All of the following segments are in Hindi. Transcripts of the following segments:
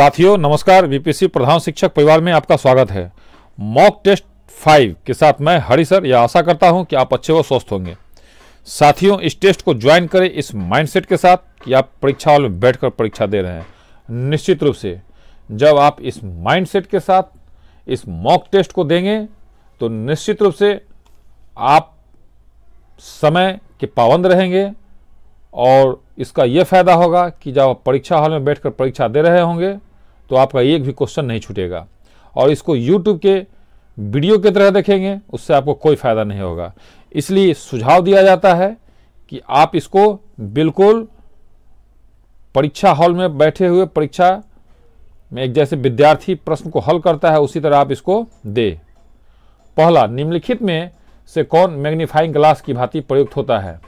साथियों नमस्कार। बीपीएससी प्रधान शिक्षक परिवार में आपका स्वागत है। मॉक टेस्ट 5 के साथ मैं हरि सर यह आशा करता हूं कि आप अच्छे व स्वस्थ होंगे। साथियों इस टेस्ट को ज्वाइन करें इस माइंडसेट के साथ कि आप परीक्षा हॉल में बैठकर परीक्षा दे रहे हैं। निश्चित रूप से जब आप इस माइंडसेट के साथ इस मॉक टेस्ट को देंगे तो निश्चित रूप से आप समय के पाबंद रहेंगे और इसका यह फायदा होगा कि जब आप परीक्षा हॉल में बैठकर परीक्षा दे रहे होंगे तो आपका एक भी क्वेश्चन नहीं छूटेगा और इसको YouTube के वीडियो की तरह देखेंगे उससे आपको कोई फायदा नहीं होगा। इसलिए सुझाव दिया जाता है कि आप इसको बिल्कुल परीक्षा हॉल में बैठे हुए परीक्षा में एक जैसे विद्यार्थी प्रश्न को हल करता है उसी तरह आप इसको दे। पहला, निम्नलिखित में से कौन मैग्नीफाइंग ग्लास की भांति प्रयुक्त होता है?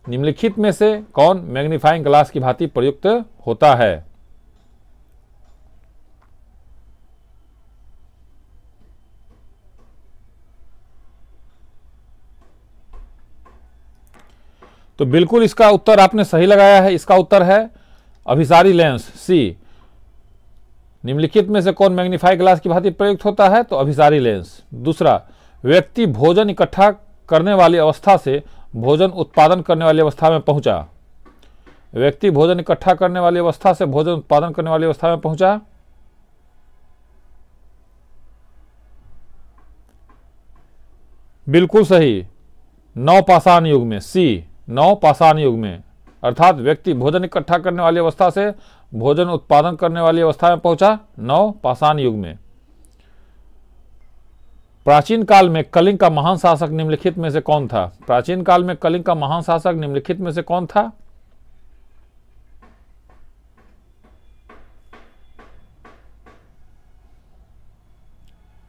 निम्नलिखित में से कौन मैग्नीफाइंग ग्लास की भांति प्रयुक्त होता है? तो बिल्कुल इसका उत्तर आपने सही लगाया है। इसका उत्तर है अभिसारी लेंस, सी। निम्नलिखित में से कौन मैग्नीफाइंग ग्लास की भांति प्रयुक्त होता है? तो अभिसारी लेंस। दूसरा, व्यक्ति भोजन इकट्ठा करने वाली अवस्था से भोजन उत्पादन करने वाली अवस्था में पहुंचा। व्यक्ति भोजन इकट्ठा करने वाली अवस्था से भोजन उत्पादन करने वाली अवस्था में पहुंचा। बिल्कुल सही, नवपाषाण युग में, सी। नवपाषाण युग में अर्थात व्यक्ति भोजन इकट्ठा करने वाली अवस्था से भोजन उत्पादन करने वाली अवस्था में पहुंचा नवपाषाण युग में। प्राचीन काल में कलिंग का महान शासक निम्नलिखित में से कौन था? प्राचीन काल में कलिंग का महान शासक निम्नलिखित में से कौन था?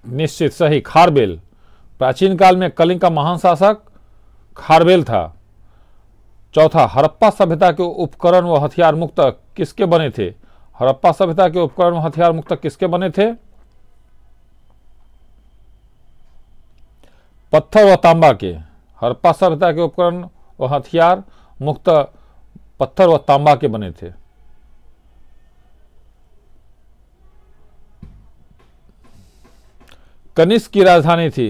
निश्चित सही, खारबेल। प्राचीन काल में कलिंग का महान शासक खारबेल था। चौथा, हड़प्पा सभ्यता के उपकरण व हथियार मुक्त किसके बने थे? हड़प्पा सभ्यता के उपकरण व हथियार मुक्त किसके बने थे? पत्थर व तांबा के। हड़प्पा सभ्यता के उपकरण व हथियार मुक्त पत्थर व तांबा के बने थे। कनिष्क की राजधानी थी।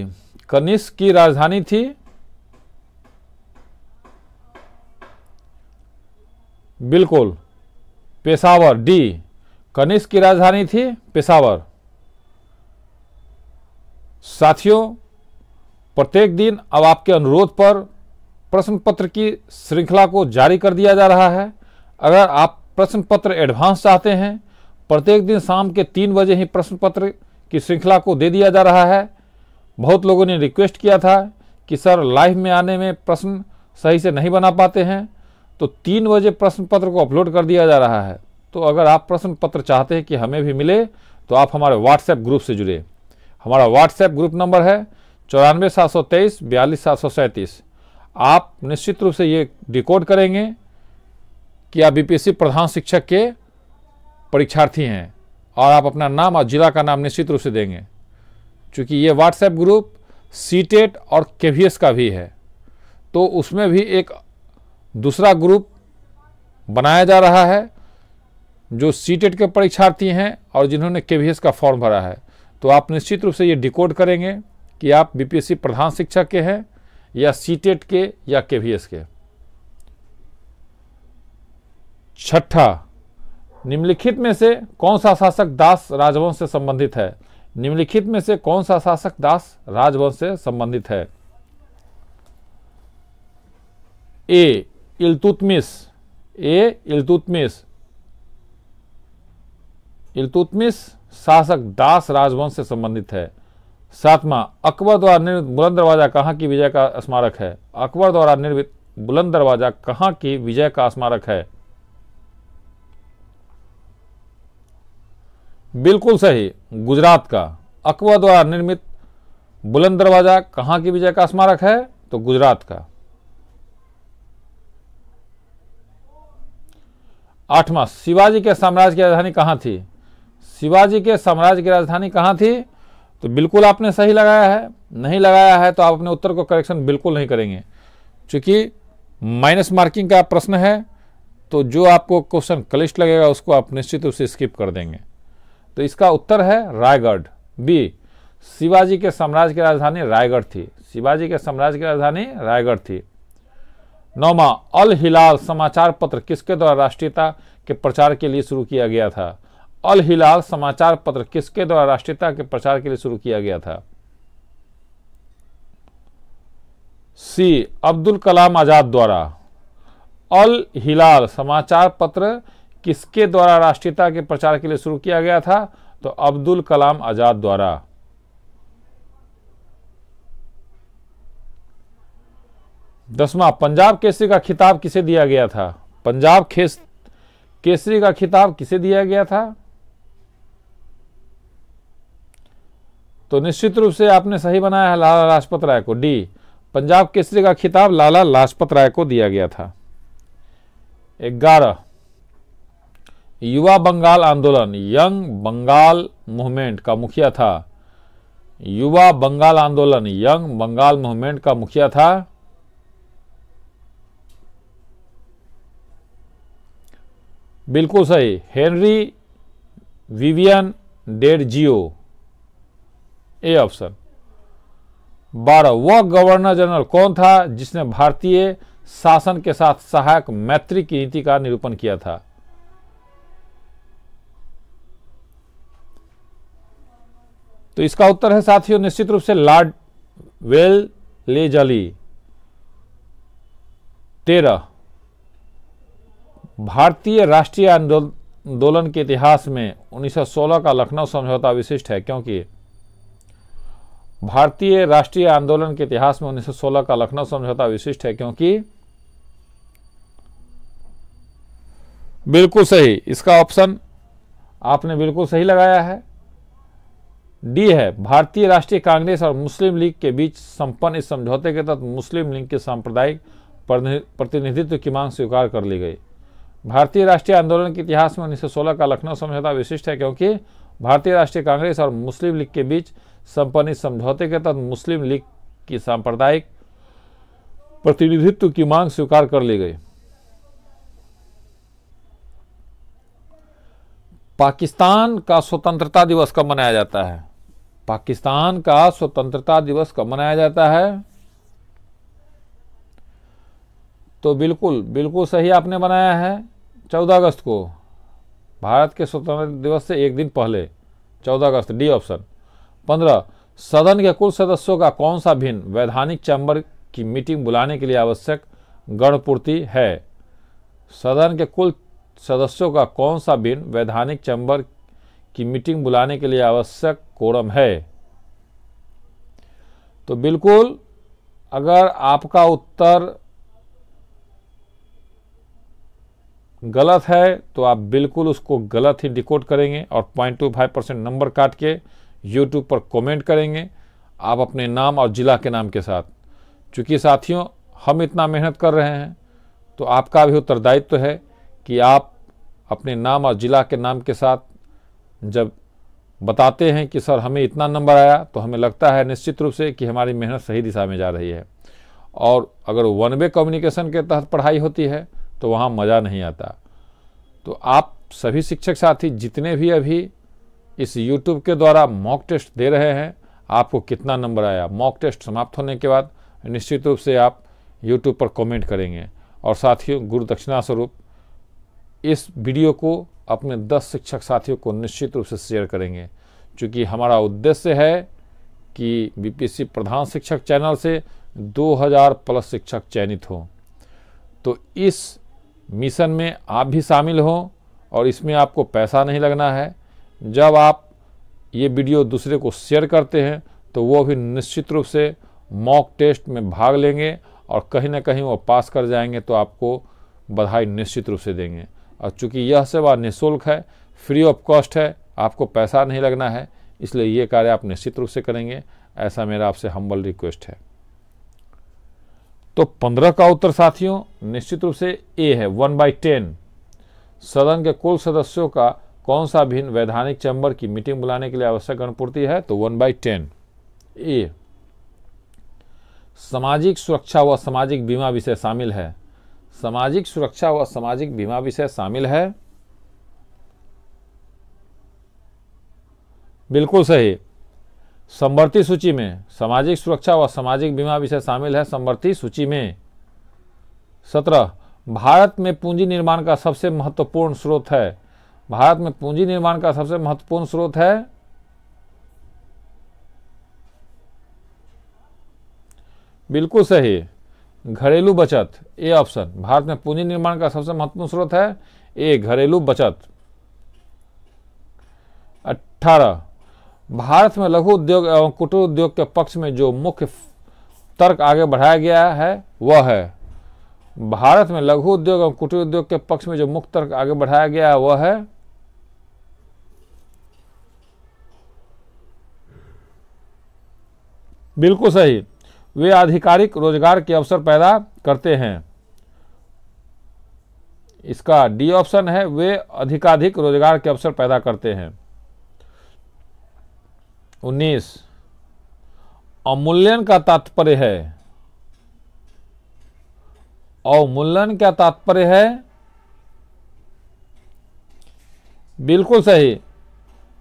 कनिष्क की राजधानी थी बिल्कुल पेशावर, डी। कनिष्क की राजधानी थी पेशावर। साथियों प्रत्येक दिन अब आपके अनुरोध पर प्रश्न पत्र की श्रृंखला को जारी कर दिया जा रहा है। अगर आप प्रश्न पत्र एडवांस चाहते हैं, प्रत्येक दिन शाम के 3 बजे ही प्रश्न पत्र की श्रृंखला को दे दिया जा रहा है। बहुत लोगों ने रिक्वेस्ट किया था कि सर लाइव में आने में प्रश्न सही से नहीं बना पाते हैं, तो 3 बजे प्रश्न पत्र को अपलोड कर दिया जा रहा है। तो अगर आप प्रश्न पत्र चाहते हैं कि हमें भी मिले तो आप हमारे व्हाट्सएप ग्रुप से जुड़े। हमारा व्हाट्सएप ग्रुप नंबर है 94 723 42 737। आप निश्चित रूप से ये डिकोड करेंगे कि आप बीपीएससी प्रधान शिक्षक के परीक्षार्थी हैं और आप अपना नाम और जिला का नाम निश्चित रूप से देंगे। चूँकि ये व्हाट्सएप ग्रुप सीटेट और केवीएस का भी है, तो उसमें भी एक दूसरा ग्रुप बनाया जा रहा है जो सीटेट के परीक्षार्थी हैं और जिन्होंने केवीएस का फॉर्म भरा है। तो आप निश्चित रूप से ये डिकोड करेंगे कि आप बीपीएससी प्रधान शिक्षक के हैं या सीटेट के या केवीएस के। छठा, निम्नलिखित में से कौन सा शासक दास राजवंश से संबंधित है? निम्नलिखित में से कौन सा शासक दास राजवंश से संबंधित है? ए इल्तुतमिश। ए इल्तुतमिश। इल्तुतमिश शासक दास राजवंश से संबंधित है। सातवां, अकबर द्वारा निर्मित बुलंद दरवाजा कहाँ की विजय का स्मारक है? अकबर द्वारा निर्मित बुलंद दरवाजा कहाँ की विजय का स्मारक है? बिल्कुल सही, गुजरात का। अकबर द्वारा निर्मित बुलंद दरवाजा कहाँ की विजय का स्मारक है? तो गुजरात का। 8वां, शिवाजी के साम्राज्य की राजधानी कहाँ थी? शिवाजी के साम्राज्य की राजधानी कहाँ थी? तो बिल्कुल आपने सही लगाया है। नहीं लगाया है तो आप अपने उत्तर को करेक्शन बिल्कुल नहीं करेंगे, क्योंकि माइनस मार्किंग का प्रश्न है तो जो आपको क्वेश्चन क्लिष्ट लगेगा उसको आप निश्चित रूप से स्किप कर देंगे। तो इसका उत्तर है रायगढ़। बी, शिवाजी के साम्राज्य की राजधानी रायगढ़ थी। शिवाजी के साम्राज्य की राजधानी रायगढ़ थी। 9वां, अल हिलाल समाचार पत्र किसके द्वारा राष्ट्रीयता के प्रचार के लिए शुरू किया गया था? अल हिलाल समाचार पत्र किसके द्वारा राष्ट्रीयता के प्रचार के लिए शुरू किया गया था? सी, अब्दुल कलाम आजाद द्वारा। अल हिलाल समाचार पत्र किसके द्वारा राष्ट्रीयता के प्रचार के लिए शुरू किया गया था? तो अब्दुल कलाम आजाद द्वारा। 10वां, पंजाब केसरी का खिताब किसे दिया गया था? पंजाब केसरी का खिताब किसे दिया गया था? तो निश्चित रूप से आपने सही बनाया है, लाला लाजपत राय को। डी, पंजाब केसरी का खिताब लाला लाजपत राय को दिया गया था। 11, युवा बंगाल आंदोलन यंग बंगाल मूवमेंट का मुखिया था। युवा बंगाल आंदोलन यंग बंगाल मूवमेंट का मुखिया था। बिल्कुल सही, हेनरी विवियन डेरजियो, ए ऑप्शन। 12, वह गवर्नर जनरल कौन था जिसने भारतीय शासन के साथ सहायक मैत्री की नीति का निरूपण किया था? तो इसका उत्तर है साथियों निश्चित रूप से लॉर्ड वेलेस्ली। 13, भारतीय राष्ट्रीय आंदोलन के इतिहास में 1916 का लखनऊ समझौता विशिष्ट है क्योंकि भारतीय राष्ट्रीय आंदोलन के इतिहास में 1916 का लखनऊ समझौता विशिष्ट है क्योंकि बिल्कुल सही, इसका ऑप्शन आपने बिल्कुल सही लगाया है। डी है, भारतीय राष्ट्रीय कांग्रेस और मुस्लिम लीग के बीच संपन्न इस समझौते के तहत मुस्लिम लीग के सांप्रदायिक प्रतिनिधित्व की मांग स्वीकार कर ली गई। भारतीय राष्ट्रीय आंदोलन के इतिहास में 1916 का लखनऊ समझौता विशिष्ट है क्योंकि भारतीय राष्ट्रीय कांग्रेस और मुस्लिम लीग के बीच संपन्न इस समझौते के तहत मुस्लिम लीग की सांप्रदायिक प्रतिनिधित्व की मांग स्वीकार कर ली गई। पाकिस्तान का स्वतंत्रता दिवस कब मनाया जाता है? पाकिस्तान का स्वतंत्रता दिवस कब मनाया जाता है? तो बिल्कुल सही आपने बनाया है, 14 अगस्त को। भारत के स्वतंत्रता दिवस से एक दिन पहले, 14 अगस्त, डी ऑप्शन। 15, सदन के कुल सदस्यों का कौन सा भिन्न वैधानिक चैम्बर की मीटिंग बुलाने के लिए आवश्यक गणपूर्ति है? सदन के कुल सदस्यों का कौन सा भिन्न वैधानिक चैम्बर की मीटिंग बुलाने के लिए आवश्यक कोरम है? तो बिल्कुल, अगर आपका उत्तर गलत है तो आप बिल्कुल उसको गलत ही डिकोड करेंगे और 0.25% नंबर काट के YouTube पर कमेंट करेंगे आप अपने नाम और जिला के नाम के साथ। चूँकि साथियों हम इतना मेहनत कर रहे हैं तो आपका भी उत्तरदायित्व है कि आप अपने नाम और जिला के नाम के साथ जब बताते हैं कि सर हमें इतना नंबर आया तो हमें लगता है निश्चित रूप से कि हमारी मेहनत सही दिशा में जा रही है। और अगर वन वे कम्युनिकेशन के तहत पढ़ाई होती है तो वहाँ मज़ा नहीं आता। तो आप सभी शिक्षक साथी जितने भी अभी इस YouTube के द्वारा मॉक टेस्ट दे रहे हैं, आपको कितना नंबर आया, मॉक टेस्ट समाप्त होने के बाद निश्चित रूप से आप YouTube पर कमेंट करेंगे। और साथियों गुरु दक्षिणा स्वरूप इस वीडियो को अपने 10 शिक्षक साथियों को निश्चित रूप से शेयर करेंगे, क्योंकि हमारा उद्देश्य है कि BPSC प्रधान शिक्षक चैनल से 2000 प्लस शिक्षक चयनित हों। तो इस मिशन में आप भी शामिल हों और इसमें आपको पैसा नहीं लगना है। जब आप ये वीडियो दूसरे को शेयर करते हैं तो वो भी निश्चित रूप से मॉक टेस्ट में भाग लेंगे और कहीं ना कहीं वो पास कर जाएंगे तो आपको बधाई निश्चित रूप से देंगे। और चूँकि यह सेवा निःशुल्क है, फ्री ऑफ कॉस्ट है, आपको पैसा नहीं लगना है, इसलिए ये कार्य आप निश्चित रूप से करेंगे, ऐसा मेरा आपसे हम्बल रिक्वेस्ट है। तो 15 का उत्तर साथियों निश्चित रूप से ए है, 1/10। सदन के कुल सदस्यों का कौन सा भिन्न वैधानिक चैम्बर की मीटिंग बुलाने के लिए आवश्यक गणपूर्ति है? तो 1/10 ए। सामाजिक सुरक्षा व सामाजिक बीमा विषय शामिल है। सामाजिक सुरक्षा व सामाजिक बीमा विषय शामिल है। बिल्कुल सही। समवर्ती सूची में सामाजिक सुरक्षा व सामाजिक बीमा विषय शामिल है समवर्ती सूची में। 17 भारत में पूंजी निर्माण का सबसे महत्वपूर्ण स्रोत है। भारत में पूंजी निर्माण का सबसे महत्वपूर्ण स्रोत है। बिल्कुल सही, घरेलू बचत, ए ऑप्शन। भारत में पूंजी निर्माण का सबसे महत्वपूर्ण स्रोत है ए, घरेलू बचत। 18 भारत में लघु उद्योग एवं कुटीर उद्योग के पक्ष में जो मुख्य तर्क आगे बढ़ाया गया है वह है। भारत में लघु उद्योग एवं कुटीर उद्योग के पक्ष में जो मुख्य तर्क आगे बढ़ाया गया है वह है। बिल्कुल सही, वे आधिकारिक रोजगार के अवसर पैदा करते हैं। इसका डी ऑप्शन है, वे अधिकाधिक रोजगार के अवसर पैदा करते हैं। 19 अवमूल्यन का तात्पर्य है। अवमूल्यन क्या तात्पर्य है? बिल्कुल सही,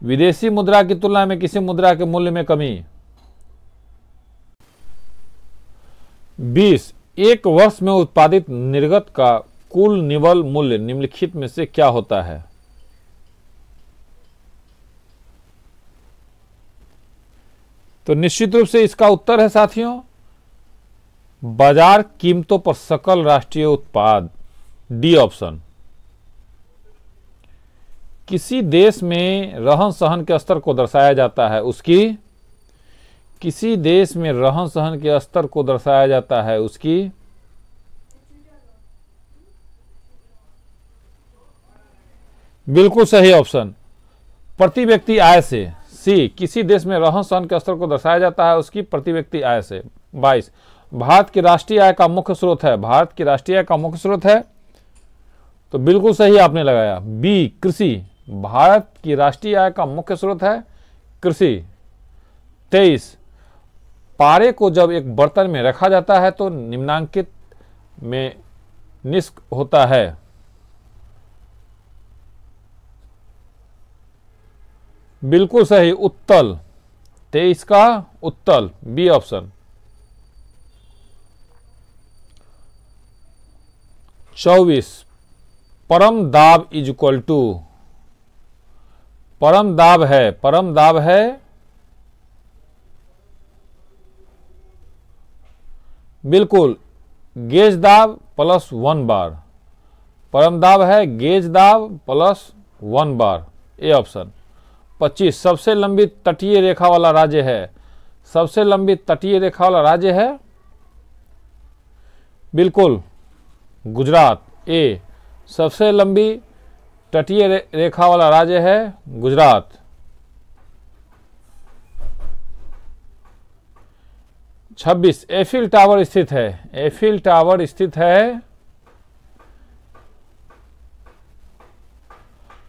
विदेशी मुद्रा की तुलना में किसी मुद्रा के मूल्य में कमी। 20 एक वर्ष में उत्पादित निर्गत का कुल निवल मूल्य निम्नलिखित में से क्या होता है? तो निश्चित रूप से इसका उत्तर है साथियों, बाजार कीमतों पर सकल राष्ट्रीय उत्पाद, डी ऑप्शन। किसी देश में रहन सहन के स्तर को दर्शाया जाता है उसकी, किसी देश में रहन सहन के स्तर को दर्शाया जाता है उसकी। बिल्कुल सही ऑप्शन, प्रति व्यक्ति आय से, सी, किसी देश में रहन सहन के स्तर को दर्शाया जाता है उसकी प्रति व्यक्ति आय से। 22 भारत की राष्ट्रीय आय का मुख्य स्रोत है। भारत की राष्ट्रीय आय का मुख्य स्रोत है, तो बिल्कुल सही आपने लगाया, बी, कृषि। भारत की राष्ट्रीय आय का मुख्य स्रोत है कृषि। 23 पारे को जब एक बर्तन में रखा जाता है तो निम्नांकित में निष्क होता है। बिल्कुल सही, उत्तल। 23 का उत्तल, बी ऑप्शन। 24 परम दाब इज इक्वल टू, परम दाब है, परम दाब है। बिल्कुल, गेज दाब प्लस 1 बार, परम दाब है गेज दाब प्लस 1 बार, ए ऑप्शन। 25 सबसे लंबी तटीय रेखा वाला राज्य है। सबसे लंबी तटीय रेखा वाला राज्य है, बिल्कुल गुजरात, ए। सबसे लंबी तटीय रेखा वाला राज्य है गुजरात। 26 एफिल टावर स्थित है। एफिल टावर स्थित है,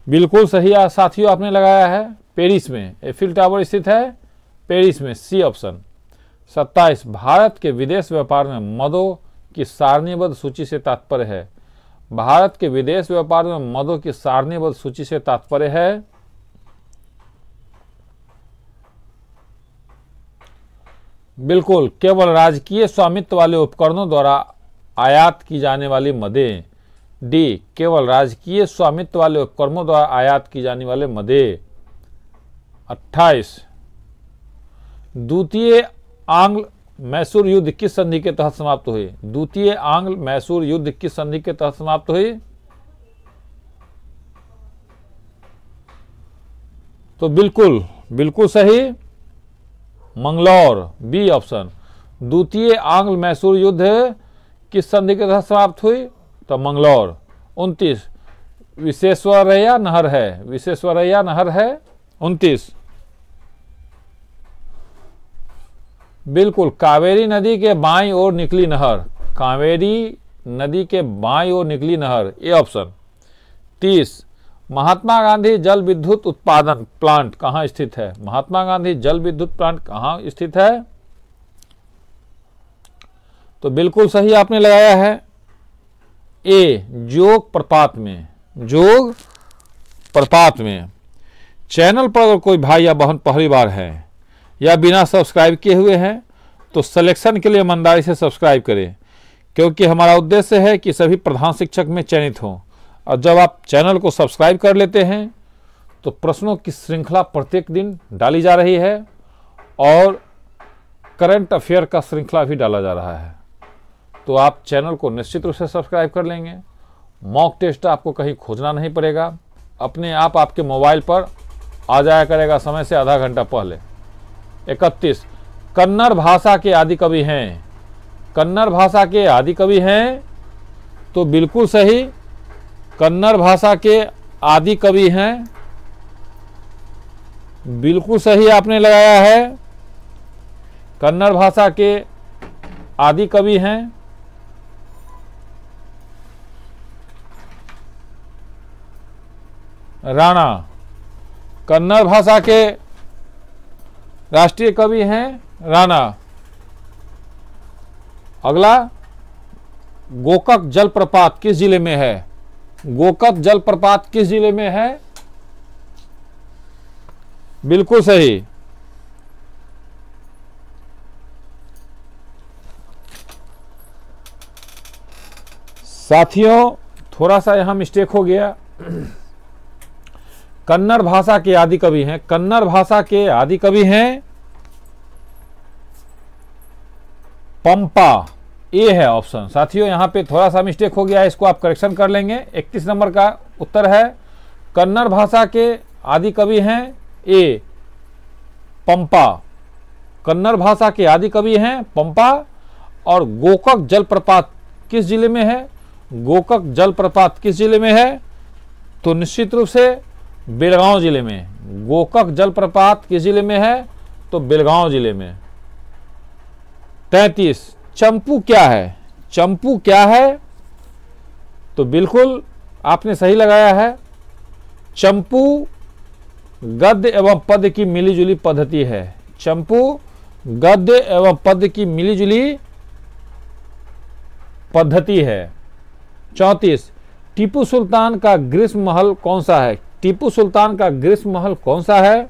बिल्कुल सही साथियों आपने लगाया है, पेरिस में। एफिल टावर स्थित है पेरिस में, सी ऑप्शन। 27 भारत के विदेश व्यापार में मदों की सारणीबद्ध सूची से तात्पर्य है। भारत के विदेश व्यापार में मदों की सारणीबद्ध सूची से तात्पर्य है। बिल्कुल, केवल राजकीय स्वामित्व वाले उपकरणों द्वारा आयात की जाने वाली मदें, डी। केवल राजकीय स्वामित्व वाले उपकरणों द्वारा आयात की जाने वाले मदें। 28 द्वितीय आंग्ल मैसूर युद्ध किस संधि के तहत समाप्त हुई? द्वितीय आंग्ल मैसूर युद्ध किस संधि के तहत समाप्त हुई? तो बिल्कुल बिल्कुल सही, मंगलौर, बी ऑप्शन। द्वितीय आंग्ल मैसूर युद्ध किस संधि के तहत समाप्त हुई? तो मंगलौर। 29 विश्वेश्वरैया नहर है। विश्वेश्वरैया नहर है 29। बिल्कुल, कावेरी नदी के बाईं ओर निकली नहर। कावेरी नदी के बाईं ओर निकली नहर, ए ऑप्शन। 30 महात्मा गांधी जल विद्युत उत्पादन प्लांट कहां स्थित है? महात्मा गांधी जल विद्युत प्लांट कहां स्थित है? तो बिल्कुल सही आपने लगाया है, ए जोग प्रपात में, जोग प्रपात में। चैनल पर अगर कोई भाई या बहन पहली बार है या बिना सब्सक्राइब किए हुए हैं तो सिलेक्शन के लिए ईमानदारी से सब्सक्राइब करें, क्योंकि हमारा उद्देश्य है कि सभी प्रधान शिक्षक में चयनित हों। और जब आप चैनल को सब्सक्राइब कर लेते हैं तो प्रश्नों की श्रृंखला प्रत्येक दिन डाली जा रही है और करंट अफेयर का श्रृंखला भी डाला जा रहा है। तो आप चैनल को निश्चित रूप से सब्सक्राइब कर लेंगे। मॉक टेस्ट आपको कहीं खोजना नहीं पड़ेगा, अपने आप आपके मोबाइल पर आ जाया करेगा समय से आधा घंटा पहले। 31 कन्नड़ भाषा के आदि कवि हैं। कन्नड़ भाषा के आदि कवि हैं तो बिल्कुल सही, कन्नड़ भाषा के आदि कवि हैं, बिल्कुल सही आपने लगाया है। कन्नड़ भाषा के आदि कवि हैं। राणा कन्नड़ भाषा के राष्ट्रीय कवि हैं राणा। अगला गोकक जलप्रपात किस जिले में है? गोकक जलप्रपात किस जिले में है? बिल्कुल सही। साथियों थोड़ा सा यहां मिस्टेक हो गया। कन्नड़ भाषा के आदि कवि हैं, कन्नड़ भाषा के आदि कवि हैं पंपा, ये है ऑप्शन। साथियों यहां पे थोड़ा सा मिस्टेक हो गया है, इसको आप करेक्शन कर लेंगे। 31 नंबर का उत्तर है कन्नड़ भाषा के आदि कवि हैं ए पंपा। कन्नड़ भाषा के आदि कवि हैं पंपा। और गोकक जलप्रपात किस जिले में है? गोकक जलप्रपात किस जिले में है? तो निश्चित रूप से बेलगांव जिले में। गोकक जलप्रपात किस जिले में है? तो बेलगांव जिले में। 33 चंपू क्या है? चंपू क्या है? तो बिल्कुल आपने सही लगाया है। चंपू गद्य एवं पद्य की मिलीजुली पद्धति है। चंपू गद्य एवं पद्य की मिलीजुली पद्धति है। 34 टीपू सुल्तान का ग्रीष्म महल कौन सा है? टीपू सुल्तान का ग्रीष्म महल कौन सा है?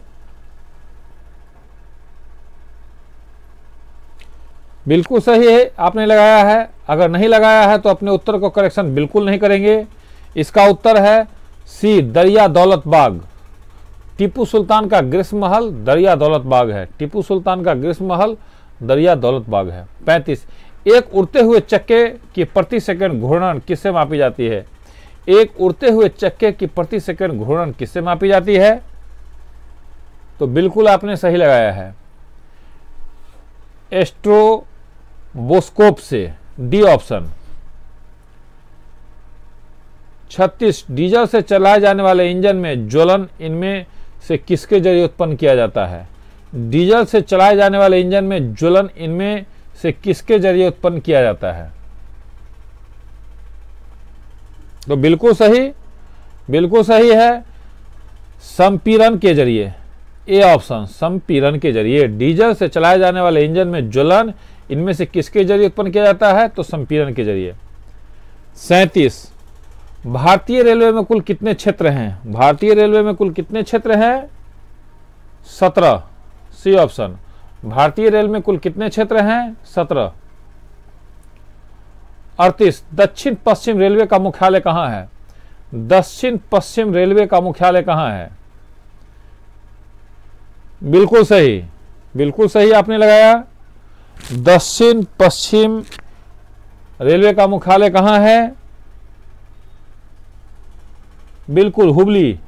बिल्कुल सही है, आपने लगाया है। अगर नहीं लगाया है तो अपने उत्तर को करेक्शन बिल्कुल नहीं करेंगे। इसका उत्तर है सी दरिया दौलत बाग। टीपू सुल्तान का ग्रीष्म महल दरिया दौलत बाग है। टीपू सुल्तान का ग्रीष्म महल दरिया दौलत बाग है। 35 एक उड़ते हुए चक्के की प्रति सेकंड घूर्णन किससे मापी जाती है? एक उड़ते हुए चक्के की प्रति सेकंड घूर्णन किससे मापी जाती है? तो बिल्कुल आपने सही लगाया है, एस्ट्रोबोस्कोप से, डी ऑप्शन। 36 डीजल से चलाए जाने वाले इंजन में ज्वलन इनमें से किसके जरिए उत्पन्न किया जाता है? डीजल से चलाए जाने वाले इंजन में ज्वलन इनमें से किसके जरिए उत्पन्न किया जाता है? तो बिल्कुल सही है, संपीड़न के जरिए, ए ऑप्शन, संपीड़न के जरिए। डीजल से चलाए जाने वाले इंजन में ज्वलन इनमें से किसके जरिए उत्पन्न किया जाता है? तो संपीड़न के जरिए। 37 भारतीय रेलवे में कुल कितने क्षेत्र हैं? भारतीय रेलवे में कुल कितने क्षेत्र हैं? 17, सी ऑप्शन। भारतीय रेल में कुल कितने क्षेत्र हैं? 17। 38 दक्षिण पश्चिम रेलवे का मुख्यालय कहां है? दक्षिण पश्चिम रेलवे का मुख्यालय कहां है? बिल्कुल सही आपने लगाया। दक्षिण पश्चिम रेलवे का मुख्यालय कहां है? बिल्कुल हुबली।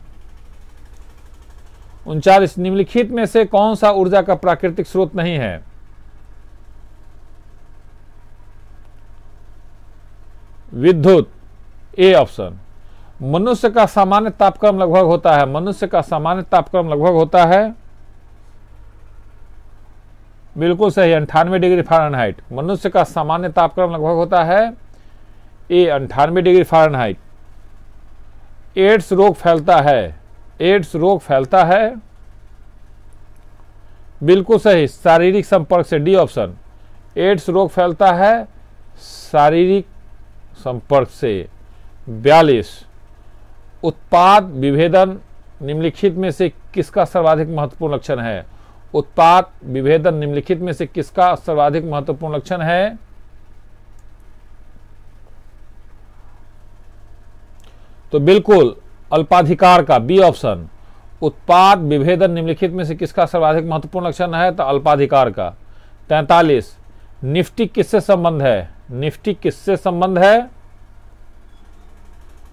39 निम्नलिखित में से कौन सा ऊर्जा का प्राकृतिक स्रोत नहीं है? विद्युत, ए ऑप्शन। मनुष्य का सामान्य तापक्रम लगभग होता है, मनुष्य का सामान्य तापक्रम लगभग होता है, बिल्कुल सही, 98 डिग्री फ़ारेनहाइट। मनुष्य का सामान्य तापक्रम लगभग होता है ए 98 डिग्री फ़ारेनहाइट। एड्स रोग फैलता है, एड्स रोग फैलता है, बिल्कुल सही, शारीरिक संपर्क से, डी ऑप्शन। एड्स रोग फैलता है शारीरिक संपर्क से। 42 उत्पाद विभेदन निम्नलिखित में से किसका सर्वाधिक महत्वपूर्ण लक्षण है? उत्पाद विभेदन निम्नलिखित में से किसका सर्वाधिक महत्वपूर्ण लक्षण है? तो बिल्कुल अल्पाधिकार का, बी ऑप्शन। उत्पाद विभेदन निम्नलिखित में से किसका सर्वाधिक महत्वपूर्ण लक्षण है? तो अल्पाधिकार का। 43 निफ्टी किससे संबंध है? निफ्टी किससे संबंध है?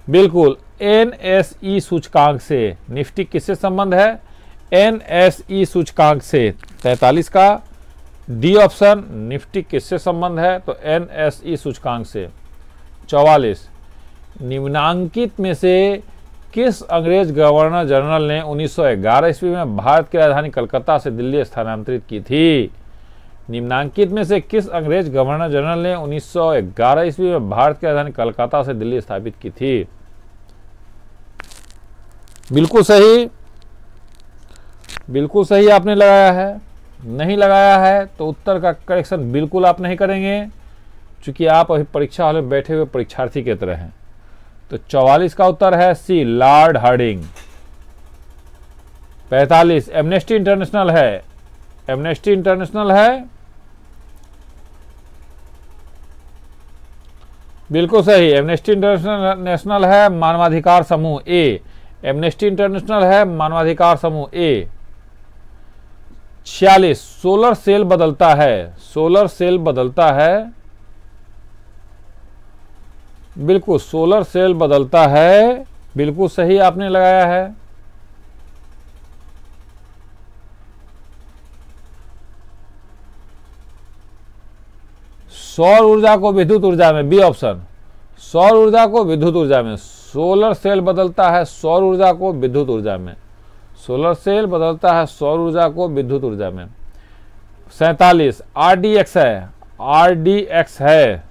बिल्कुल एनएसई सूचकांक से। निफ्टी किससे संबंध है? एनएसई सूचकांक से। 43 का डी ऑप्शन, निफ्टी किससे संबंध है? तो एनएसई सूचकांक से। 44 निम्नांकित में से किस अंग्रेज गवर्नर जनरल ने 1911 ईस्वी में भारत की राजधानी कलकत्ता से दिल्ली स्थानांतरित की थी? निम्नांकित में से किस अंग्रेज गवर्नर जनरल ने 1911 ईस्वी में भारत की राजधानी कलकत्ता से दिल्ली स्थापित की थी? बिल्कुल सही, बिल्कुल सही आपने लगाया है। नहीं लगाया है तो उत्तर का करेक्शन बिल्कुल आप नहीं करेंगे, क्योंकि आप अभी परीक्षा हॉल में बैठे हुए परीक्षार्थी की तरह हैं। तो 44 का उत्तर है सी, लॉर्ड हार्डिंग। 45 एमनेस्टी इंटरनेशनल है। एमनेस्टी इंटरनेशनल है, बिल्कुल सही। एमनेस्टी इंटरनेशनल है मानवाधिकार समूह ए। एमनेस्टी इंटरनेशनल है मानवाधिकार समूह ए। 46 सोलर सेल बदलता है। सोलर सेल बदलता है, बिल्कुल सोलर सेल बदलता है, बिल्कुल सही आपने लगाया है। सौर ऊर्जा को विद्युत ऊर्जा में, बी ऑप्शन। सौर ऊर्जा को विद्युत ऊर्जा में। सोलर सेल बदलता है सौर ऊर्जा को विद्युत ऊर्जा में। सोलर सेल बदलता है सौर ऊर्जा को विद्युत ऊर्जा में। 47 आरडीएक्स है। आरडीएक्स है,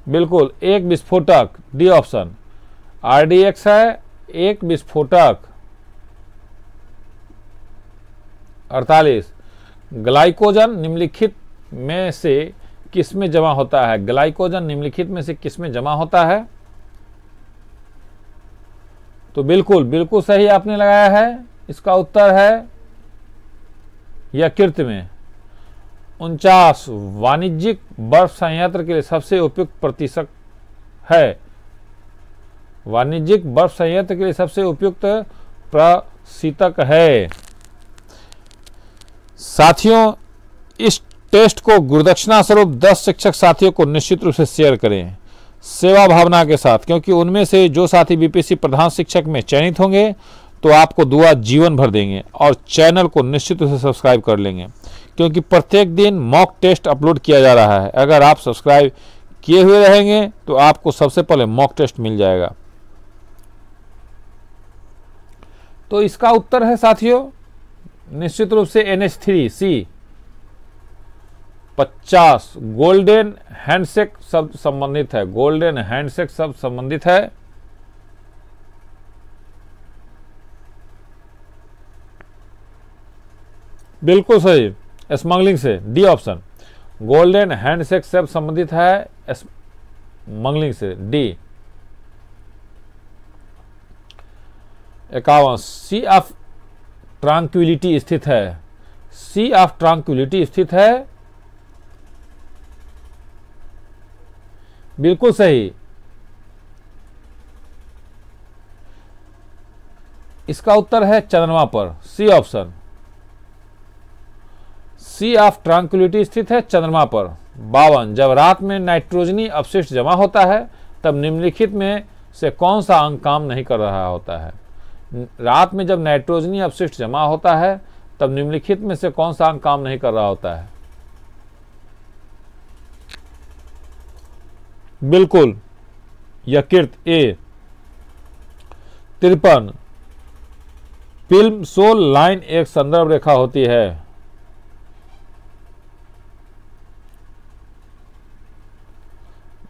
बिल्कुल एक विस्फोटक, डी ऑप्शन। आरडीएक्स है एक विस्फोटक। 48 ग्लाइकोजन निम्नलिखित में से किस में जमा होता है? ग्लाइकोजन निम्नलिखित में से किस में जमा होता है? तो बिल्कुल बिल्कुल सही आपने लगाया है। इसका उत्तर है यकृत में। 49 वाणिज्यिक बर्फ संयंत्र के लिए सबसे उपयुक्त प्रतिशत है। वाणिज्यिक बर्फ संयंत्र के लिए सबसे उपयुक्त प्रशीतक है। साथियों, इस टेस्ट को गुरुदक्षिणा स्वरूप 10 शिक्षक साथियों को निश्चित रूप से शेयर करें सेवा भावना के साथ, क्योंकि उनमें से जो साथी बीपीएससी प्रधान शिक्षक में चयनित होंगे तो आपको दुआ जीवन भर देंगे, और चैनल को निश्चित रूप से सब्सक्राइब कर लेंगे, क्योंकि प्रत्येक दिन मॉक टेस्ट अपलोड किया जा रहा है। अगर आप सब्सक्राइब किए हुए रहेंगे तो आपको सबसे पहले मॉक टेस्ट मिल जाएगा। तो इसका उत्तर है साथियों निश्चित रूप से NH3 सी। 50 गोल्डन हैंडशेक शब्द संबंधित है। गोल्डन हैंडशेक शब्द संबंधित है। बिल्कुल सही, स्मगलिंग से, डी ऑप्शन। गोल्डन हैंडशेक शब्द संबंधित है स्मगलिंग से, डी। 51 सी ऑफ ट्रांक्विलिटी स्थित है। सी ऑफ ट्रांक्विलिटी स्थित है, बिल्कुल सही। इसका उत्तर है चंद्रमा पर, C option. C of tranquillity स्थित है चंद्रमा पर। 52 जब रात में नाइट्रोजनी अपशिष्ट जमा होता है तब निम्नलिखित में से कौन सा अंग काम नहीं कर रहा होता है? रात में जब नाइट्रोजनी अपशिष्ट जमा होता है तब निम्नलिखित में से कौन सा अंग काम नहीं कर रहा होता है? बिल्कुल यकृत, ए। 53 फिल्म सोल लाइन एक संदर्भ रेखा होती है।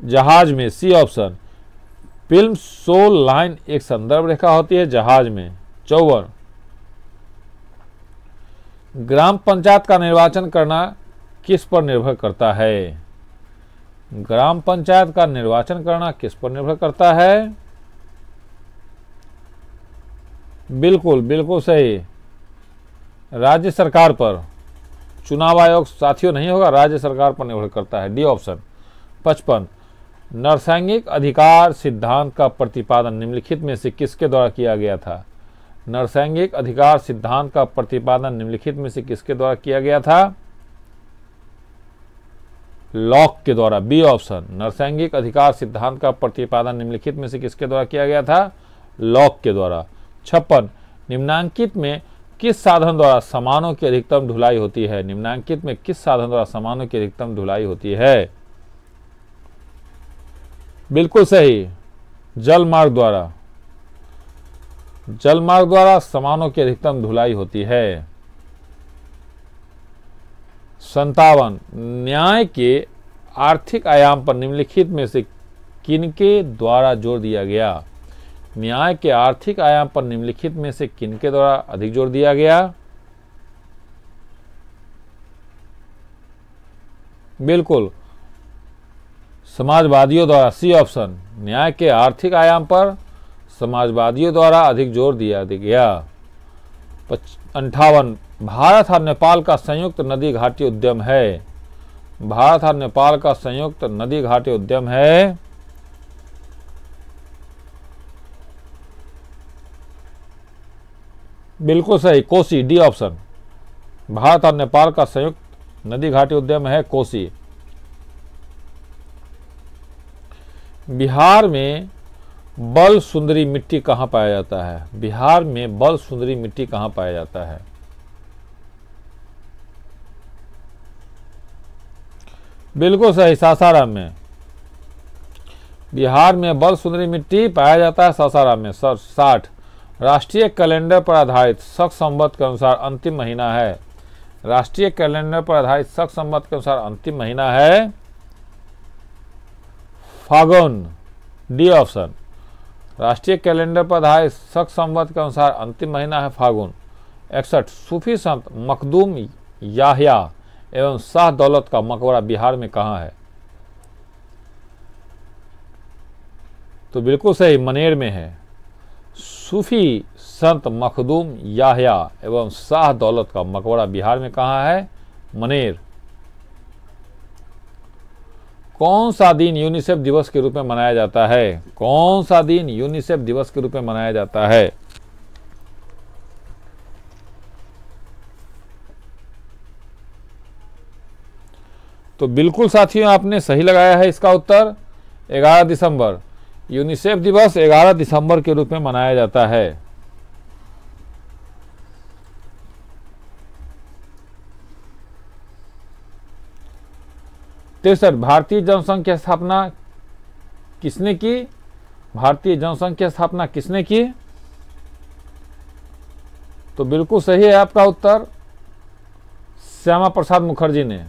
जहाज में, सी ऑप्शन। फिल्म सोल लाइन एक संदर्भ रेखा होती है जहाज में। 54 ग्राम पंचायत का निर्वाचन करना किस पर निर्भर करता है? ग्राम पंचायत का निर्वाचन करना किस पर निर्भर करता है? बिल्कुल बिल्कुल सही, राज्य सरकार पर। चुनाव आयोग साथियों नहीं होगा, राज्य सरकार पर निर्भर करता है, डी ऑप्शन। 55, नरसैंगिक अधिकार सिद्धांत का प्रतिपादन निम्नलिखित में से किसके द्वारा किया गया था? नरसैंगिक अधिकार सिद्धांत का प्रतिपादन निम्नलिखित में से किसके द्वारा किया गया था? लॉक के द्वारा, बी ऑप्शन। नरसैंगिक अधिकार सिद्धांत का प्रतिपादन निम्नलिखित में से किसके द्वारा किया गया था? लॉक के द्वारा। 56, निम्नांकित में किस साधन द्वारा सामानों की अधिकतम ढुलाई होती है? निम्नांकित में किस साधन द्वारा सामानों की अधिकतम ढुलाई होती है? बिल्कुल सही, जल मार्ग द्वारा। जल मार्ग द्वारा सामानों की अधिकतम ढुलाई होती है। 57, न्याय के आर्थिक आयाम पर निम्नलिखित में से किनके द्वारा जोर दिया गया? न्याय के आर्थिक आयाम पर निम्नलिखित में से किनके द्वारा अधिक जोर दिया गया? बिल्कुल, समाजवादियों द्वारा, सी ऑप्शन। न्याय के आर्थिक आयाम पर समाजवादियों द्वारा अधिक जोर दिया गया। 58, भारत और नेपाल का संयुक्त नदी घाटी उद्यम है। भारत और नेपाल का संयुक्त नदी घाटी उद्यम है। बिल्कुल सही, कोसी, डी ऑप्शन। भारत और नेपाल का संयुक्त नदी घाटी उद्यम है कोसी। बिहार में बल सुंदरी मिट्टी कहाँ पाया जाता है? बिहार में बल सुंदरी मिट्टी कहाँ पाया जाता है? बिल्कुल सही, सासाराम में। बिहार में बल सुंदरी मिट्टी पाया जाता है सासाराम में। 60, राष्ट्रीय कैलेंडर पर आधारित शक संवत के अनुसार अंतिम महीना है। राष्ट्रीय कैलेंडर पर आधारित शक संवत के अनुसार अंतिम महीना है फागुन, डी ऑप्शन। राष्ट्रीय कैलेंडर पर आधारित शक संवत के अनुसार अंतिम महीना है फागुन। 61, सूफी संत मखदूम याहिया एवं शाह दौलत का मकबरा बिहार में कहाँ है? तो बिल्कुल सही, मनेर में है। सूफी संत मखदूम याहिया एवं शाह दौलत का मकबरा बिहार में कहाँ है? मनेर। कौन सा दिन यूनिसेफ दिवस के रूप में मनाया जाता है? कौन सा दिन यूनिसेफ दिवस के रूप में मनाया जाता है? तो बिल्कुल साथियों, आपने सही लगाया है इसका उत्तर। 11 दिसंबर। यूनिसेफ दिवस 11 दिसंबर के रूप में मनाया जाता है। तिरसठ, भारतीय जनसंघ स्थापना किसने की? भारतीय जनसंघ की स्थापना किसने की? तो बिल्कुल सही है आपका उत्तर, श्यामा प्रसाद मुखर्जी ने।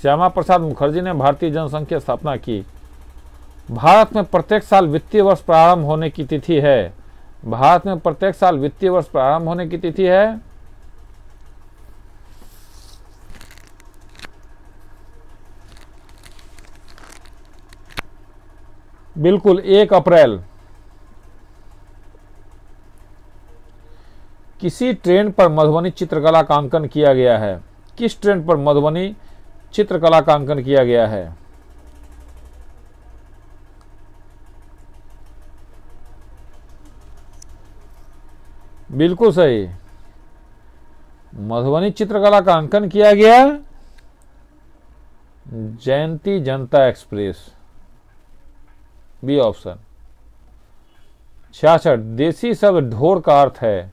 श्यामा प्रसाद मुखर्जी ने भारतीय जनसंघ की स्थापना की। भारत में प्रत्येक साल वित्तीय वर्ष प्रारंभ होने की तिथि है। भारत में प्रत्येक साल वित्तीय वर्ष प्रारंभ होने की तिथि है बिल्कुल 1 अप्रैल। किसी ट्रेन पर मधुबनी चित्रकला का अंकन किया गया है? किस ट्रेन पर मधुबनी चित्रकला का अंकन किया गया है? बिल्कुल सही, मधुबनी चित्रकला का अंकन किया गया जयंती जनता एक्सप्रेस, बी ऑप्शन। 66, देसी शब्द ढोर का अर्थ है।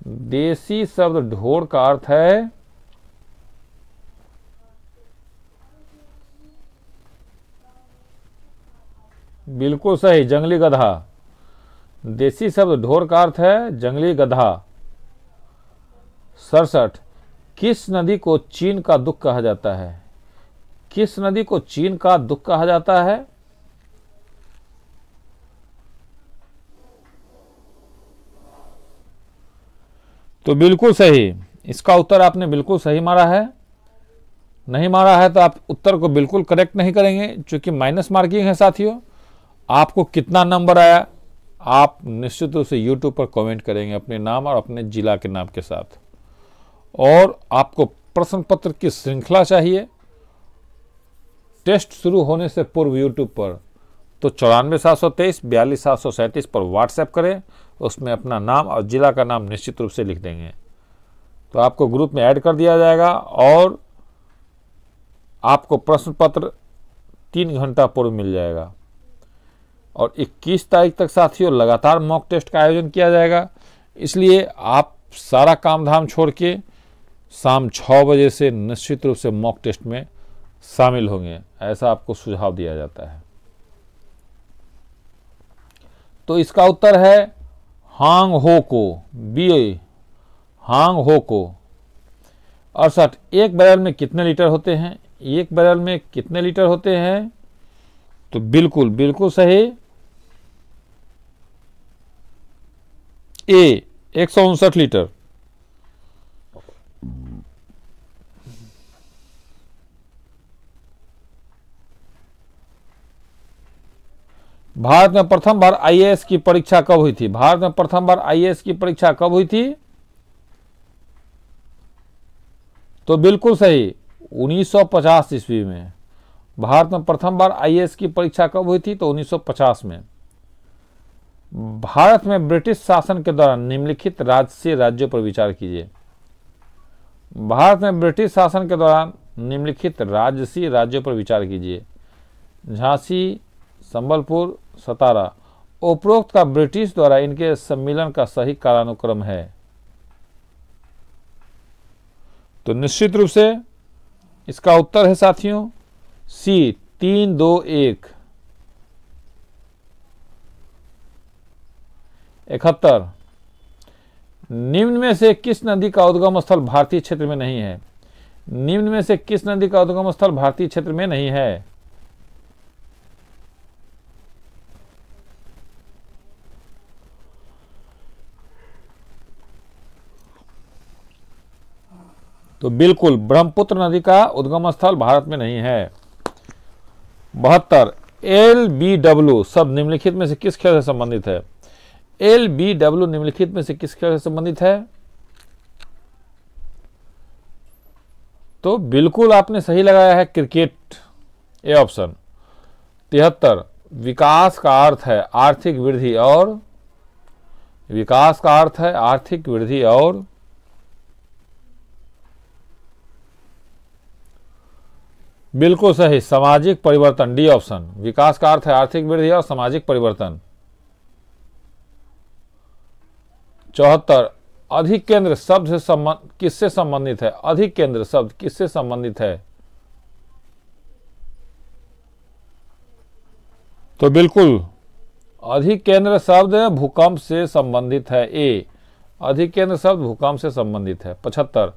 देसी शब्द ढोर का अर्थ है बिल्कुल सही, जंगली गधा। देसी शब्द ढोर का अर्थ है जंगली गधा। 67, किस नदी को चीन का दुख कहा जाता है? किस नदी को चीन का दुख कहा जाता है? तो बिल्कुल सही, इसका उत्तर आपने बिल्कुल सही मारा है, नहीं मारा है तो आप उत्तर को बिल्कुल करेक्ट नहीं करेंगे, क्योंकि माइनस मार्किंग है साथियों। आपको कितना नंबर आया आप निश्चित रूप से यूट्यूब पर कमेंट करेंगे अपने नाम और अपने जिला के नाम के साथ। और आपको प्रश्न पत्र की श्रृंखला चाहिए टेस्ट शुरू होने से पूर्व यूट्यूब पर, तो 94 723 42 737 पर व्हाट्सएप करें, उसमें अपना नाम और जिला का नाम निश्चित रूप से लिख देंगे तो आपको ग्रुप में ऐड कर दिया जाएगा और आपको प्रश्न पत्र 3 घंटा पूर्व मिल जाएगा। और 21 तारीख तक साथियों लगातार मॉक टेस्ट का आयोजन किया जाएगा, इसलिए आप सारा काम धाम छोड़ के शाम 6 बजे से निश्चित रूप से मॉक टेस्ट में शामिल होंगे, ऐसा आपको सुझाव दिया जाता है। तो इसका उत्तर है हांग हो को, बी हांग हो को। 68 एक बैरल में कितने लीटर होते हैं? एक बैरल में कितने लीटर होते हैं? तो बिल्कुल बिल्कुल सही, ए 159 लीटर। भारत में प्रथम बार आईएएस की परीक्षा कब हुई थी? भारत में प्रथम बार आईएएस की परीक्षा कब हुई थी? तो बिल्कुल सही 1950 ईस्वी में। भारत में प्रथम बार आईएएस की परीक्षा कब हुई थी? तो 1950 में। भारत में ब्रिटिश शासन के दौरान निम्नलिखित राजसी राज्यों पर विचार कीजिए। भारत में ब्रिटिश शासन के दौरान निम्नलिखित राजसी राज्यों पर विचार कीजिए। झांसी, संबलपुर, सतारा। उपरोक्त का ब्रिटिश द्वारा इनके सम्मिलन का सही कालानुक्रम है। तो निश्चित रूप से इसका उत्तर है साथियों सी 3, 2, 1। 71 निम्न में से किस नदी का उद्गम स्थल भारतीय क्षेत्र में नहीं है? निम्न में से किस नदी का उद्गम स्थल भारतीय क्षेत्र में नहीं है? तो बिल्कुल ब्रह्मपुत्र नदी का उद्गम स्थल भारत में नहीं है। 72 LBW शब्द निम्नलिखित में से किस खेल से संबंधित है? LBW निम्नलिखित में से किस खेल से संबंधित है? तो बिल्कुल आपने सही लगाया है, क्रिकेट, ए ऑप्शन। 73 विकास का अर्थ है आर्थिक वृद्धि और, विकास का अर्थ है आर्थिक वृद्धि और, बिल्कुल सही सामाजिक परिवर्तन, डी ऑप्शन। विकास का अर्थ है आर्थिक वृद्धि और सामाजिक परिवर्तन। 74 अधिक केंद्र शब्द से किससे संबंधित है? अधिक केंद्र शब्द किससे संबंधित है? तो बिल्कुल अधिक केंद्र शब्द भूकंप से संबंधित है, ए अधिक केंद्र शब्द भूकंप से संबंधित है। 75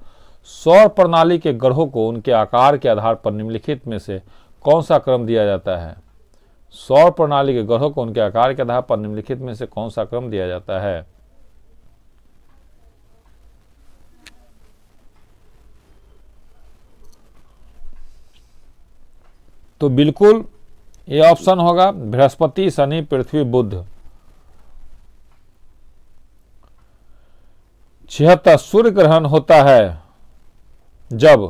सौर प्रणाली के ग्रहों को उनके आकार के आधार पर निम्नलिखित में से कौन सा क्रम दिया जाता है? सौर प्रणाली के ग्रहों को उनके आकार के आधार पर निम्नलिखित में से कौन सा क्रम दिया जाता है? तो बिल्कुल ये ऑप्शन होगा बृहस्पति, शनि, पृथ्वी, बुध। 76 सूर्य ग्रहण होता है जब,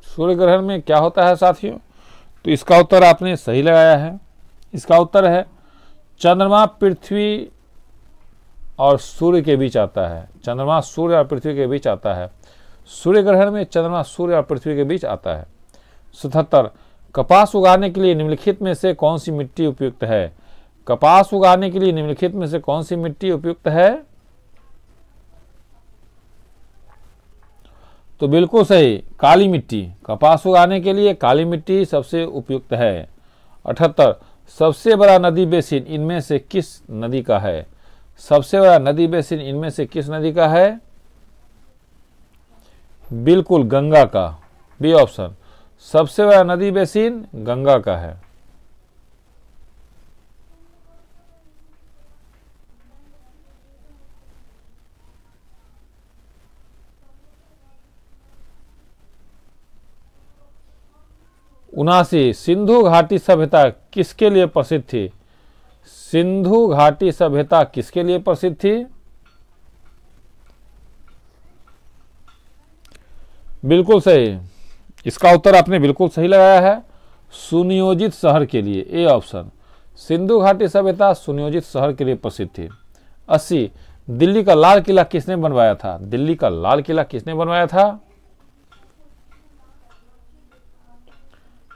सूर्य ग्रहण में क्या होता है साथियों? तो इसका उत्तर आपने सही लगाया है। इसका उत्तर है चंद्रमा पृथ्वी और सूर्य के बीच आता है। चंद्रमा सूर्य और पृथ्वी के बीच आता है। सूर्य ग्रहण में चंद्रमा सूर्य और पृथ्वी के बीच आता है। 77 कपास उगाने के लिए निम्नलिखित में से कौन सी मिट्टी उपयुक्त है? कपास उगाने के लिए निम्नलिखित में से कौन सी मिट्टी उपयुक्त है? तो बिल्कुल सही काली मिट्टी। कपास उगाने के लिए काली मिट्टी सबसे उपयुक्त है। 78 सबसे बड़ा नदी बेसिन इनमें से किस नदी का है? सबसे बड़ा नदी बेसिन इनमें से किस नदी का है? बिल्कुल गंगा का, बी ऑप्शन। सबसे बड़ा नदी बेसिन गंगा का है। 79 सिंधु घाटी सभ्यता किसके लिए प्रसिद्ध थी? सिंधु घाटी सभ्यता किसके लिए प्रसिद्ध थी? बिल्कुल सही, इसका उत्तर आपने बिल्कुल सही लगाया है, सुनियोजित शहर के लिए, ए ऑप्शन। सिंधु घाटी सभ्यता सुनियोजित शहर के लिए प्रसिद्ध थी। 80 दिल्ली का लाल किला किसने बनवाया था? दिल्ली का लाल किला किसने बनवाया था?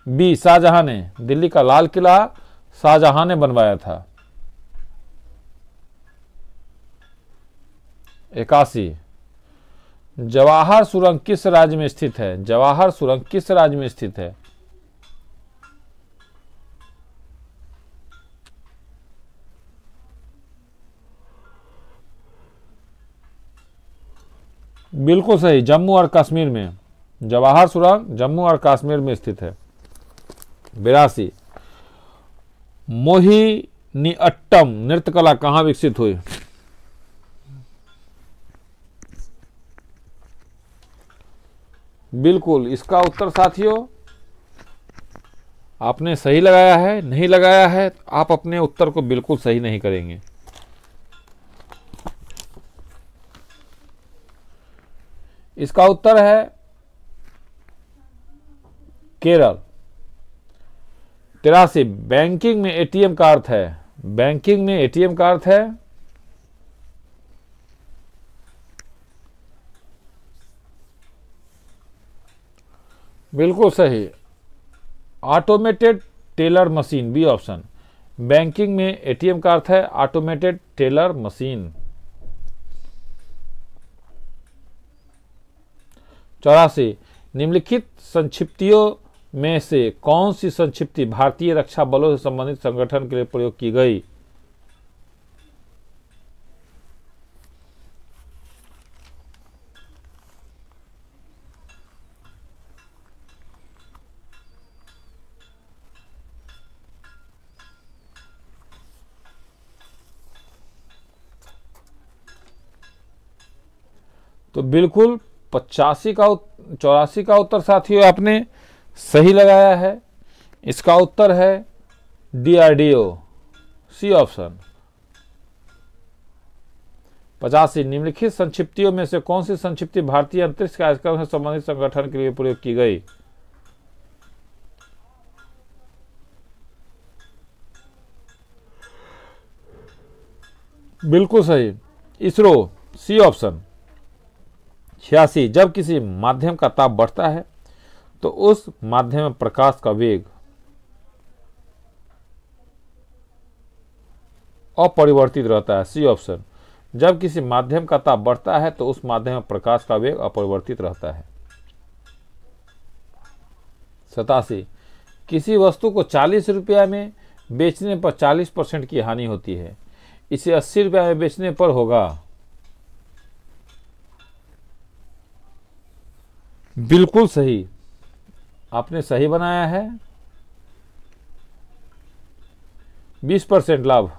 बी शाहजहां ने। दिल्ली का लाल किला शाहजहां ने बनवाया था। 81 जवाहर सुरंग किस राज्य में स्थित है? जवाहर सुरंग किस राज्य में स्थित है? बिल्कुल सही, जम्मू और कश्मीर में। जवाहर सुरंग जम्मू और कश्मीर में स्थित है। 82 मोहिनीअट्टम नृत्य कला कहाँ विकसित हुई? बिल्कुल, इसका उत्तर साथियों आपने सही लगाया है। नहीं लगाया है तो आप अपने उत्तर को बिल्कुल सही नहीं करेंगे। इसका उत्तर है केरल। 83 बैंकिंग में एटीएम का अर्थ है? बैंकिंग में एटीएम का अर्थ है? बिल्कुल सही, automated teller machine, B option. Banking में एटीएम का अर्थ है ऑटोमेटेड टेलर मशीन। 84 निम्नलिखित संक्षिप्तियों में से कौन सी संक्षिप्ति भारतीय रक्षा बलों से संबंधित संगठन के लिए प्रयोग की गई? तो बिल्कुल 84 का उत्तर साथियों आपने सही लगाया है। इसका उत्तर है डीआरडीओ, सी ऑप्शन। 85 निम्नलिखित संक्षिप्तियों में से कौन सी संक्षिप्ति भारतीय अंतरिक्ष कार्यक्रम से संबंधित संगठन के लिए प्रयोग की गई? बिल्कुल सही, इसरो, सी ऑप्शन। 86 जब किसी माध्यम का ताप बढ़ता है तो उस माध्यम में प्रकाश का वेग अपरिवर्तित रहता है, सी ऑप्शन। जब किसी माध्यम का ताप बढ़ता है तो उस माध्यम में प्रकाश का वेग अपरिवर्तित रहता है। 87 किसी वस्तु को 40 रुपया में बेचने पर 40% की हानि होती है, इसे 80 रुपया में बेचने पर होगा? बिल्कुल सही, आपने सही बनाया है, 20% लाभ।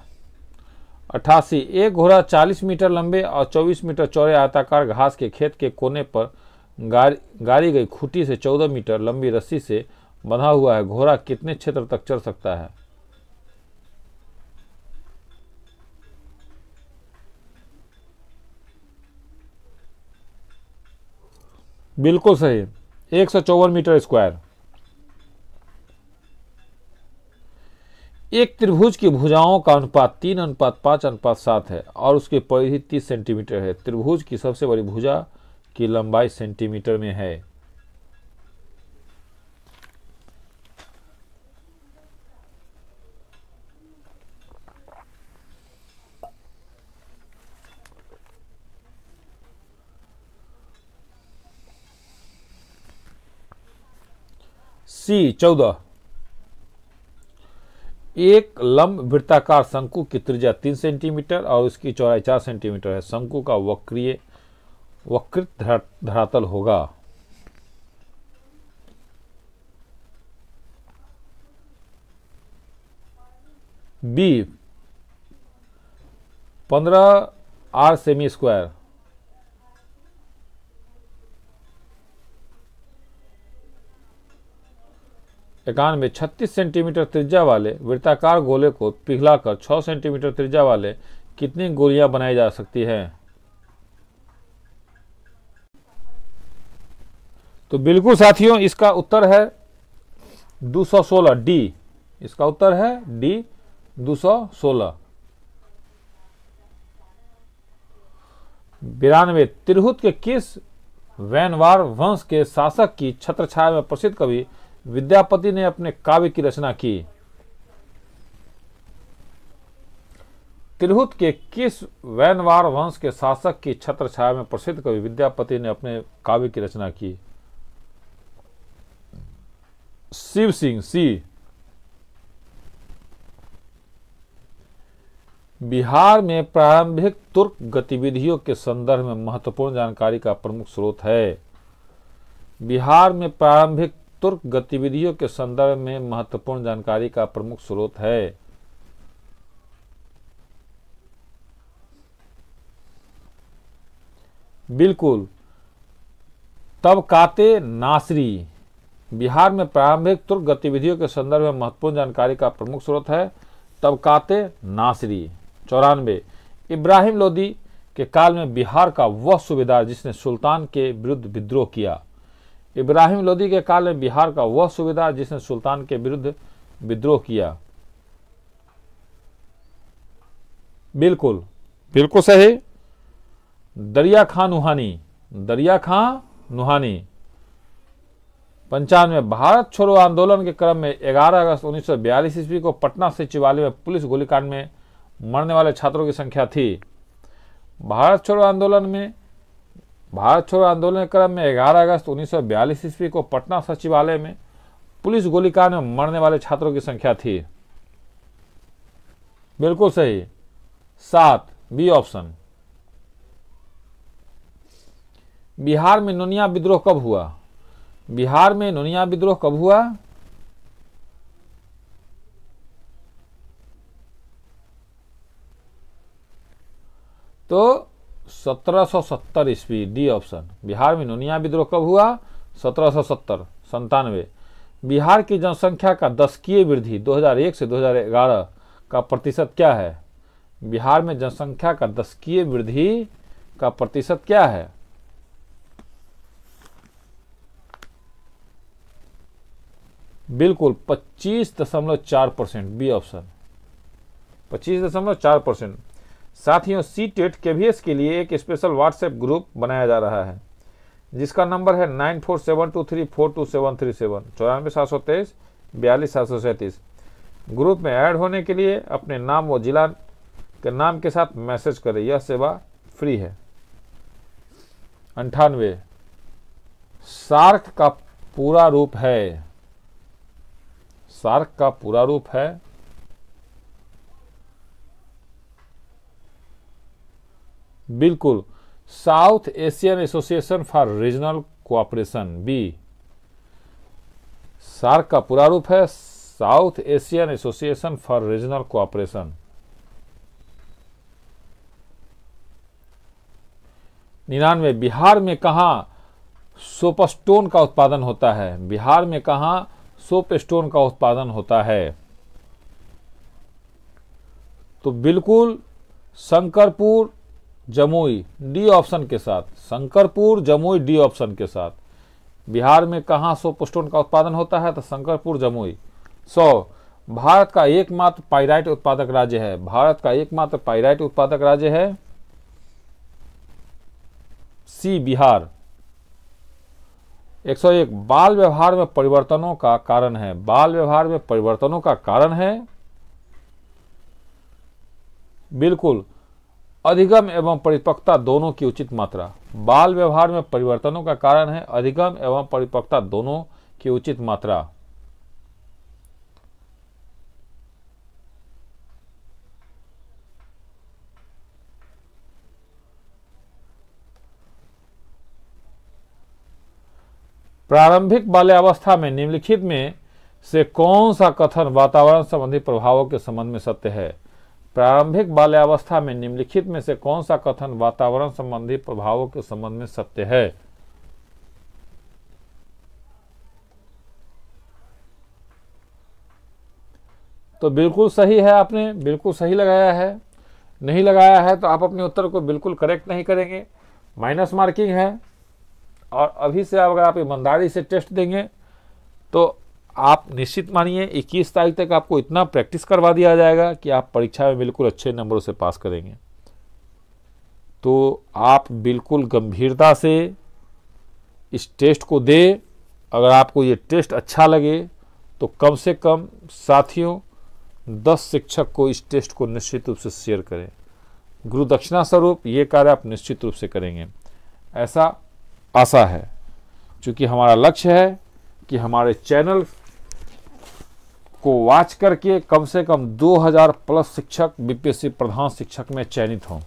88 एक घोड़ा 40 मीटर लंबे और 24 मीटर चौड़े आयताकार घास के खेत के कोने पर गाड़ी गई खूंटी से 14 मीटर लंबी रस्सी से बंधा हुआ है। घोड़ा कितने क्षेत्र तक चल सकता है? बिल्कुल सही, 154 मीटर स्क्वायर। एक त्रिभुज की भुजाओं का अनुपात 3:5:7 है और उसकी परिधि 30 सेंटीमीटर है। त्रिभुज की सबसे बड़ी भुजा की लंबाई सेंटीमीटर में है। सी 14 एक लंब वृत्ताकार शंकु की त्रिज्या 3 सेंटीमीटर और उसकी चौड़ाई 4 सेंटीमीटर है। शंकु का वक्रित धरातल होगा। B 15 R cm square. 91 36 centimetre त्रिज्या वाले वृत्ताकार गोले को पिघलाकर 6 सेंटीमीटर त्रिज्या वाले कितनी गोलियां बनाई जा सकती हैं? तो बिल्कुल साथियों, इसका उत्तर है 216 डी। इसका उत्तर है डी 216। 92 तिरहुत के किस वैनवार वंश के शासक की छत्रछाया में प्रसिद्ध कवि विद्यापति ने अपने काव्य की रचना की? तिरहुत के किस वैनवार वंश के शासक की छत्रछाया में प्रसिद्ध कवि विद्यापति ने अपने काव्य की रचना की? शिव सिंह सी। बिहार में प्रारंभिक तुर्क गतिविधियों के संदर्भ में महत्वपूर्ण जानकारी का प्रमुख स्रोत है। बिहार में प्रारंभिक तुर्क गतिविधियों के संदर्भ में महत्वपूर्ण जानकारी का प्रमुख स्रोत है। बिल्कुल, तबकाते नासरी। बिहार में प्रारंभिक तुर्क गतिविधियों के संदर्भ में महत्वपूर्ण जानकारी का प्रमुख स्रोत है तबकाते नासरी। 94 इब्राहिम लोदी के काल में बिहार का वह सूबेदार जिसने सुल्तान के विरुद्ध विद्रोह किया। इब्राहिम लोदी के काल में बिहार का वह सूबेदार जिसने सुल्तान के विरुद्ध विद्रोह किया। बिल्कुल बिल्कुल सही, दरिया खां नुहानी। दरिया खां नुहानी। 95 भारत छोड़ो आंदोलन के क्रम में 11 अगस्त 1942 ईस्वी को पटना सचिवालय में पुलिस गोलीकांड में मरने वाले छात्रों की संख्या थी। भारत छोड़ो आंदोलन के क्रम में 11 अगस्त 1942 ईस्वी को पटना सचिवालय में पुलिस गोलीकांड में मरने वाले छात्रों की संख्या थी। बिल्कुल सही, 7 बी ऑप्शन। बिहार में नोनिया विद्रोह कब हुआ? बिहार में नोनिया विद्रोह कब हुआ? तो 1770 ईस्वी, डी ऑप्शन। बिहार में नोनिया विद्रोह कब हुआ? 1770। 97 बिहार की जनसंख्या का दशकीय वृद्धि 2001 से 2011 का प्रतिशत क्या है? बिहार में जनसंख्या का दशकीय वृद्धि का प्रतिशत क्या है? बिल्कुल 25.4%, बी ऑप्शन। 25.4%। साथियों, सी टेट केवीएस के लिए एक स्पेशल व्हाट्सएप ग्रुप बनाया जा रहा है जिसका नंबर है 9472342737 94723 42737। ग्रुप में ऐड होने के लिए अपने नाम व जिला के नाम के साथ मैसेज करें। यह सेवा फ्री है। 98 सार्क का पूरा रूप है? सार्क का पूरा रूप है? बिल्कुल, South Asian Association for Regional Cooperation, B. SAARC का पूरा रूप है South Asian Association for Regional Cooperation. 99 Bihar में कहाँ सोपस्टोन का उत्पादन होता है? बिहार में कहाँ सोपस्टोन का उत्पादन होता है? तो बिल्कुल शंकरपुर जमुई, डी ऑप्शन के साथ। शंकरपुर जमुई, डी ऑप्शन के साथ। बिहार में कहाँ सोपस्टोन का उत्पादन होता है? तो शंकरपुर जमुई। 100 भारत का एकमात्र पाइराइट उत्पादक राज्य है? भारत का एकमात्र पाइराइट उत्पादक राज्य है? सी बिहार। 101 बाल व्यवहार में परिवर्तनों का कारण है? बाल व्यवहार में परिवर्तनों का कारण है? बिल्कुल अधिगम एवं परिपक्वता दोनों की उचित मात्रा। बाल व्यवहार में परिवर्तनों का कारण है अधिगम एवं परिपक्वता दोनों की उचित मात्रा। प्रारंभिक बाल्यावस्था में निम्नलिखित में से कौन सा कथन वातावरण संबंधी प्रभावों के संबंध में सत्य है? प्रारंभिक बाल्यावस्था में निम्नलिखित में से कौन सा कथन वातावरण संबंधी प्रभावों के संबंध में सत्य है? तो बिल्कुल सही है, आपने बिल्कुल सही लगाया है। नहीं लगाया है तो आप अपने उत्तर को बिल्कुल करेक्ट नहीं करेंगे, माइनस मार्किंग है। और अभी से अगर आप ईमानदारी से टेस्ट देंगे तो आप निश्चित मानिए 21 तारीख तक आपको इतना प्रैक्टिस करवा दिया जाएगा कि आप परीक्षा में बिल्कुल अच्छे नंबरों से पास करेंगे। तो आप बिल्कुल गंभीरता से इस टेस्ट को दें। अगर आपको ये टेस्ट अच्छा लगे तो कम से कम साथियों 10 शिक्षक को इस टेस्ट को निश्चित रूप से शेयर करें। गुरु दक्षिणा स्वरूप ये कार्य आप निश्चित रूप से करेंगे, ऐसा आशा है। क्योंकि हमारा लक्ष्य है कि हमारे चैनल को वॉच करके कम से कम 2000 प्लस शिक्षक बीपीएससी प्रधान शिक्षक में चयनित हों।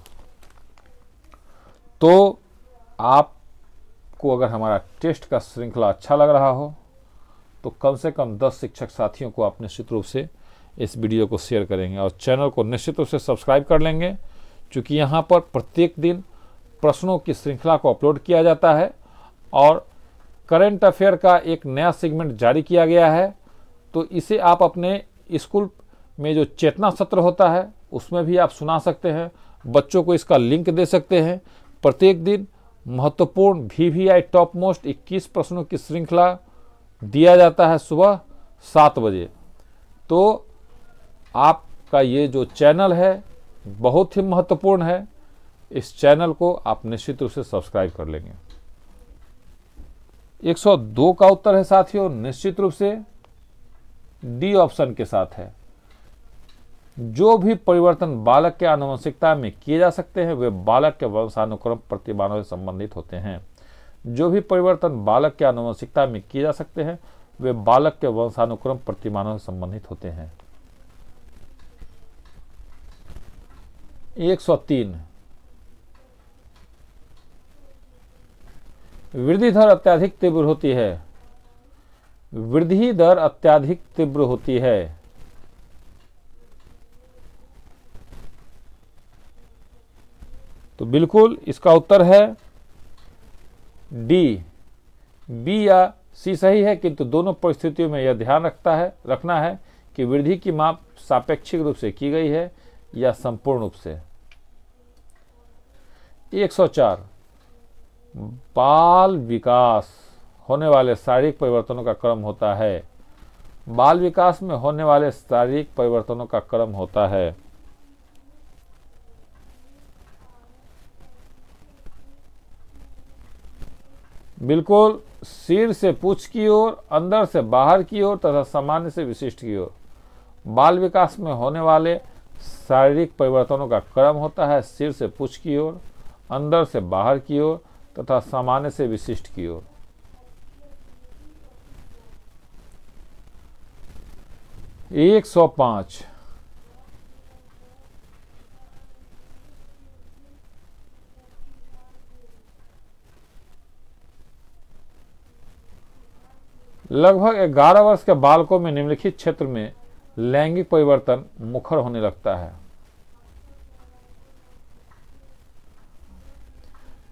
तो आपको अगर हमारा टेस्ट का श्रृंखला अच्छा लग रहा हो तो कम से कम 10 शिक्षक साथियों को आप निश्चित रूप से इस वीडियो को शेयर करेंगे और चैनल को निश्चित रूप से सब्सक्राइब कर लेंगे। क्योंकि यहाँ पर प्रत्येक दिन प्रश्नों की श्रृंखला को अपलोड किया जाता है और करंट अफेयर का एक नया सेगमेंट जारी किया गया है। तो इसे आप अपने स्कूल में जो चेतना सत्र होता है उसमें भी आप सुना सकते हैं, बच्चों को इसका लिंक दे सकते हैं। प्रत्येक दिन महत्वपूर्ण VVI टॉप मोस्ट 21 प्रश्नों की श्रृंखला दिया जाता है सुबह 7 बजे। तो आपका ये जो चैनल है बहुत ही महत्वपूर्ण है, इस चैनल को आप निश्चित रूप से सब्सक्राइब कर लेंगे। 102 का उत्तर है साथियों निश्चित रूप से डी ऑप्शन के साथ है। जो भी परिवर्तन बालक के आनुवंशिकता में किए जा सकते हैं वे बालक के वंशानुक्रम प्रतिमानों से संबंधित होते हैं। जो भी परिवर्तन बालक के आनुवंशिकता में किए जा सकते हैं वे बालक के वंशानुक्रम प्रतिमानों से संबंधित होते हैं। 103 वृद्धि दर अत्यधिक तीव्र होती है। वृद्धि दर अत्यधिक तीव्र होती है। तो बिल्कुल इसका उत्तर है डी। बी या सी सही है, किंतु दोनों परिस्थितियों में यह ध्यान रखना है कि वृद्धि की माप सापेक्षिक रूप से की गई है या संपूर्ण रूप से। 104 बाल विकास होने वाले शारीरिक परिवर्तनों का क्रम होता है। बाल विकास में होने वाले शारीरिक परिवर्तनों का क्रम होता है। बिल्कुल सिर से पूंछ की ओर, अंदर से बाहर की ओर तथा सामान्य से विशिष्ट की ओर। बाल विकास में होने वाले शारीरिक परिवर्तनों का क्रम होता है सिर से पूंछ की ओर, अंदर से बाहर की ओर तथा सामान्य से विशिष्ट की ओर। 105 लगभग 11 वर्ष के बालकों में निम्नलिखित क्षेत्र में लैंगिक परिवर्तन मुखर होने लगता है।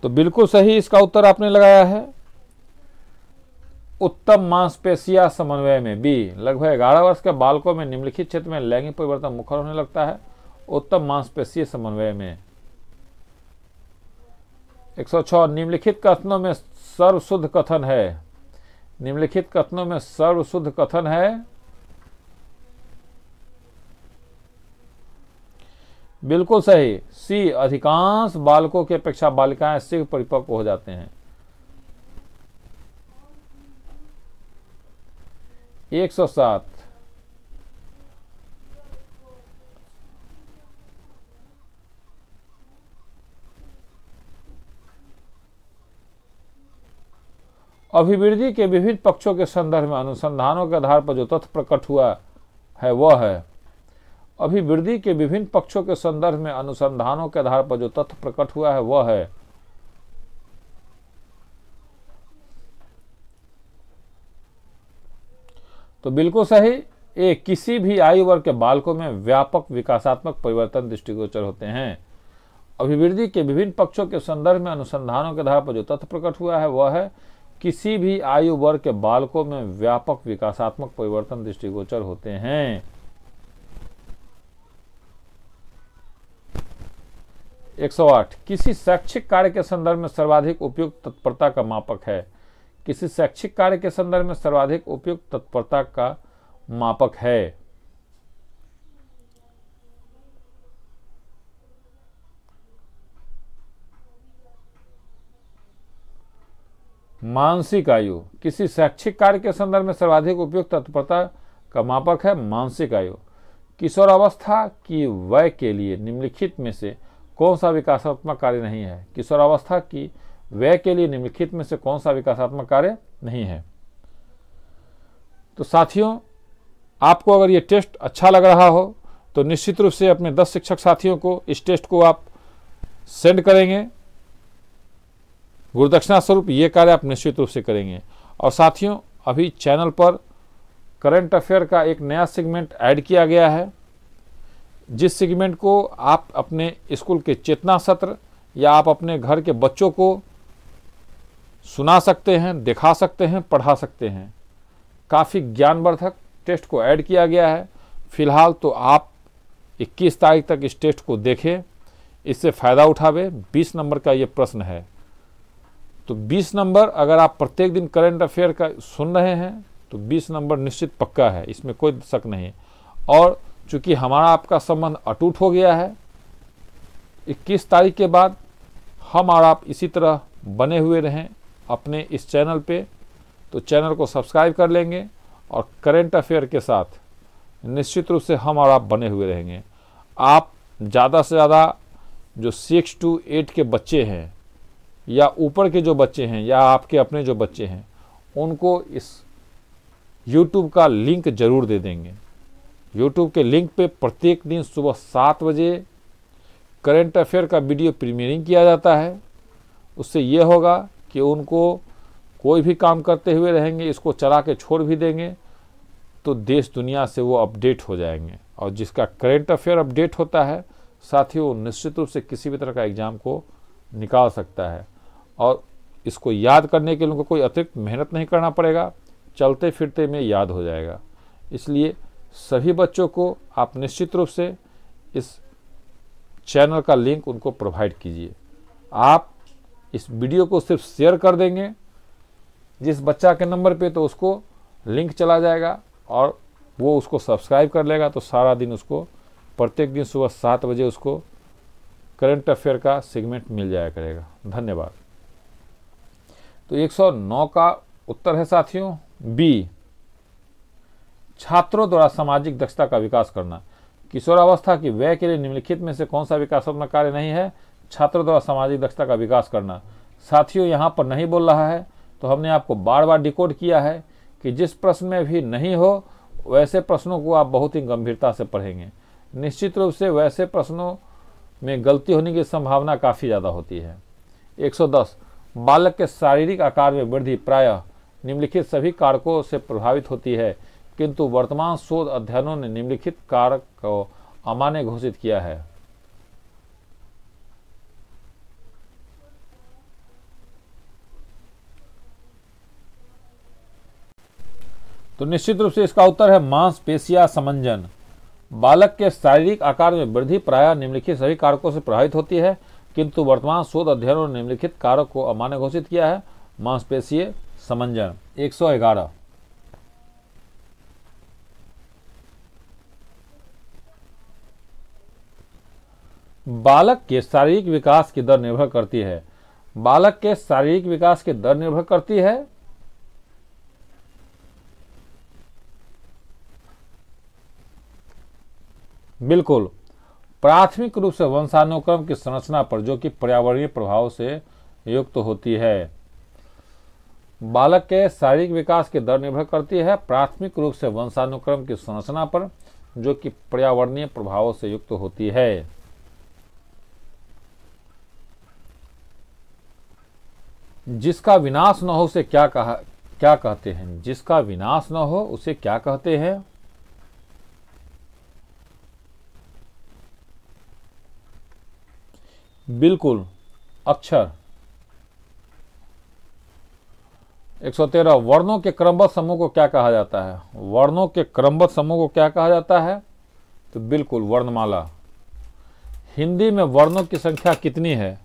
तो बिल्कुल सही इसका उत्तर आपने लगाया है उत्तम मांसपेशिया समन्वय में। बी लगभग 11 वर्ष के बालकों में निम्नलिखित क्षेत्र में लैंगिक परिवर्तन मुखर होने लगता है उत्तम मांसपेशीय समन्वय में। 106 निम्नलिखित कथनों में सर्वशुद्ध कथन है। निम्नलिखित कथनों में सर्वशुद्ध कथन है। बिल्कुल सही सी अधिकांश बालकों की अपेक्षा बालिकाएं शीघ्र परिपक्व हो जाते हैं। 107 अभिवृद्धि के विभिन्न पक्षों के संदर्भ में अनुसंधानों के आधार पर जो तथ्य प्रकट हुआ है वह है। अभिवृद्धि के विभिन्न पक्षों के संदर्भ में अनुसंधानों के आधार पर जो तथ्य प्रकट हुआ है वह है। तो बिल्कुल सही ए किसी भी आयु वर्ग के बालकों में व्यापक विकासात्मक परिवर्तन दृष्टिगोचर होते हैं। अभिवृद्धि के विभिन्न पक्षों के संदर्भ में अनुसंधानों के आधार पर जो तथ्य प्रकट हुआ है वह है किसी भी आयु वर्ग के बालकों में व्यापक विकासात्मक परिवर्तन दृष्टिगोचर होते हैं। 108 किसी शैक्षिक कार्य के संदर्भ में सर्वाधिक उपयुक्त तत्परता का मापक है। किसी शैक्षिक कार्य के संदर्भ में सर्वाधिक उपयुक्त तत्परता का मापक है। मानसिक आयु। किसी शैक्षिक कार्य के संदर्भ में सर्वाधिक उपयुक्त तत्परता का मापक है मानसिक आयु। किशोरावस्था की वय के लिए निम्नलिखित में से कौन सा विकासात्मक कार्य नहीं है। किशोरावस्था की वय के लिए निम्नलिखित में से कौन सा विकासात्मक कार्य नहीं है। तो साथियों, आपको अगर ये टेस्ट अच्छा लग रहा हो तो निश्चित रूप से अपने 10 शिक्षक साथियों को इस टेस्ट को आप सेंड करेंगे। गुरुदक्षिणा स्वरूप ये कार्य आप निश्चित रूप से करेंगे। और साथियों, अभी चैनल पर करंट अफेयर का एक नया सेगमेंट ऐड किया गया है, जिस सेगमेंट को आप अपने स्कूल के चेतना सत्र या आप अपने घर के बच्चों को सुना सकते हैं, दिखा सकते हैं, पढ़ा सकते हैं। काफ़ी ज्ञानवर्धक टेस्ट को ऐड किया गया है। फिलहाल तो आप 21 तारीख तक इस टेस्ट को देखें, इससे फ़ायदा उठावे। 20 नंबर का ये प्रश्न है। तो 20 नंबर अगर आप प्रत्येक दिन करंट अफेयर का सुन रहे हैं तो 20 नंबर निश्चित पक्का है, इसमें कोई शक नहीं। और चूंकि हमारा आपका संबंध अटूट हो गया है, 21 तारीख के बाद हम और आप इसी तरह बने हुए रहें अपने इस चैनल पे, तो चैनल को सब्सक्राइब कर लेंगे और करंट अफेयर के साथ निश्चित रूप से हम और आप बने हुए रहेंगे। आप ज़्यादा से ज़्यादा जो 6 to 8 के बच्चे हैं या ऊपर के जो बच्चे हैं या आपके अपने जो बच्चे हैं, उनको इस YouTube का लिंक ज़रूर दे देंगे। YouTube के लिंक पे प्रत्येक दिन सुबह 7 बजे करंट अफेयर का वीडियो प्रीमियरिंग किया जाता है। उससे ये होगा कि उनको कोई भी काम करते हुए रहेंगे, इसको चला के छोड़ भी देंगे तो देश दुनिया से वो अपडेट हो जाएंगे। और जिसका करंट अफेयर अपडेट होता है साथियों, निश्चित रूप से किसी भी तरह का एग्ज़ाम को निकाल सकता है। और इसको याद करने के लिए उनको कोई अतिरिक्त मेहनत नहीं करना पड़ेगा, चलते फिरते में याद हो जाएगा। इसलिए सभी बच्चों को आप निश्चित रूप से इस चैनल का लिंक उनको प्रोवाइड कीजिए। आप इस वीडियो को सिर्फ शेयर कर देंगे जिस बच्चा के नंबर पे, तो उसको लिंक चला जाएगा और वो उसको सब्सक्राइब कर लेगा। तो सारा दिन उसको प्रत्येक दिन सुबह 7 बजे उसको करंट अफेयर का सेगमेंट मिल जाया करेगा। धन्यवाद। तो 109 का उत्तर है साथियों बी, छात्रों द्वारा सामाजिक दक्षता का विकास करना। किशोरावस्था की व्यय के लिए निम्नलिखित में से कौन सा विकासात्मक कार्य नहीं है। छात्रों द्वारा सामाजिक दक्षता का विकास करना। साथियों, यहाँ पर नहीं बोल रहा है तो हमने आपको बार बार डिकोड किया है कि जिस प्रश्न में भी नहीं हो वैसे प्रश्नों को आप बहुत ही गंभीरता से पढ़ेंगे। निश्चित रूप से वैसे प्रश्नों में गलती होने की संभावना काफ़ी ज़्यादा होती है। 110 बालक के शारीरिक आकार में वृद्धि प्रायः निम्नलिखित सभी कारकों से प्रभावित होती है, किंतु वर्तमान शोध अध्ययनों ने निम्नलिखित कारक को अमान्य घोषित किया है। तो निश्चित रूप से इसका उत्तर है मांसपेशियां समंजन। बालक के शारीरिक आकार में वृद्धि प्रायः निम्नलिखित सभी कारकों से प्रभावित होती है, किंतु वर्तमान शोध अध्ययनों ने निम्नलिखित कारक को अमान्य घोषित किया है। मांसपेशीय समंजन। 111 बालक के शारीरिक विकास की दर निर्भर करती है। बालक के शारीरिक विकास की दर निर्भर करती है। बिल्कुल, प्राथमिक रूप से वंशानुक्रम की संरचना पर, जो कि पर्यावरणीय प्रभाव से युक्त होती है। बालक के शारीरिक विकास की दर निर्भर करती है प्राथमिक रूप से वंशानुक्रम की संरचना पर, जो कि पर्यावरणीय प्रभावों से युक्त होती है। जिसका विनाश न हो उसे क्या कहते हैं। जिसका विनाश न हो उसे क्या कहते हैं। बिल्कुल, अक्षर। 113 वर्णों के क्रमबद्ध समूह को क्या कहा जाता है। वर्णों के क्रमबद्ध समूह को क्या कहा जाता है। तो बिल्कुल वर्णमाला। हिंदी में वर्णों की संख्या कितनी है?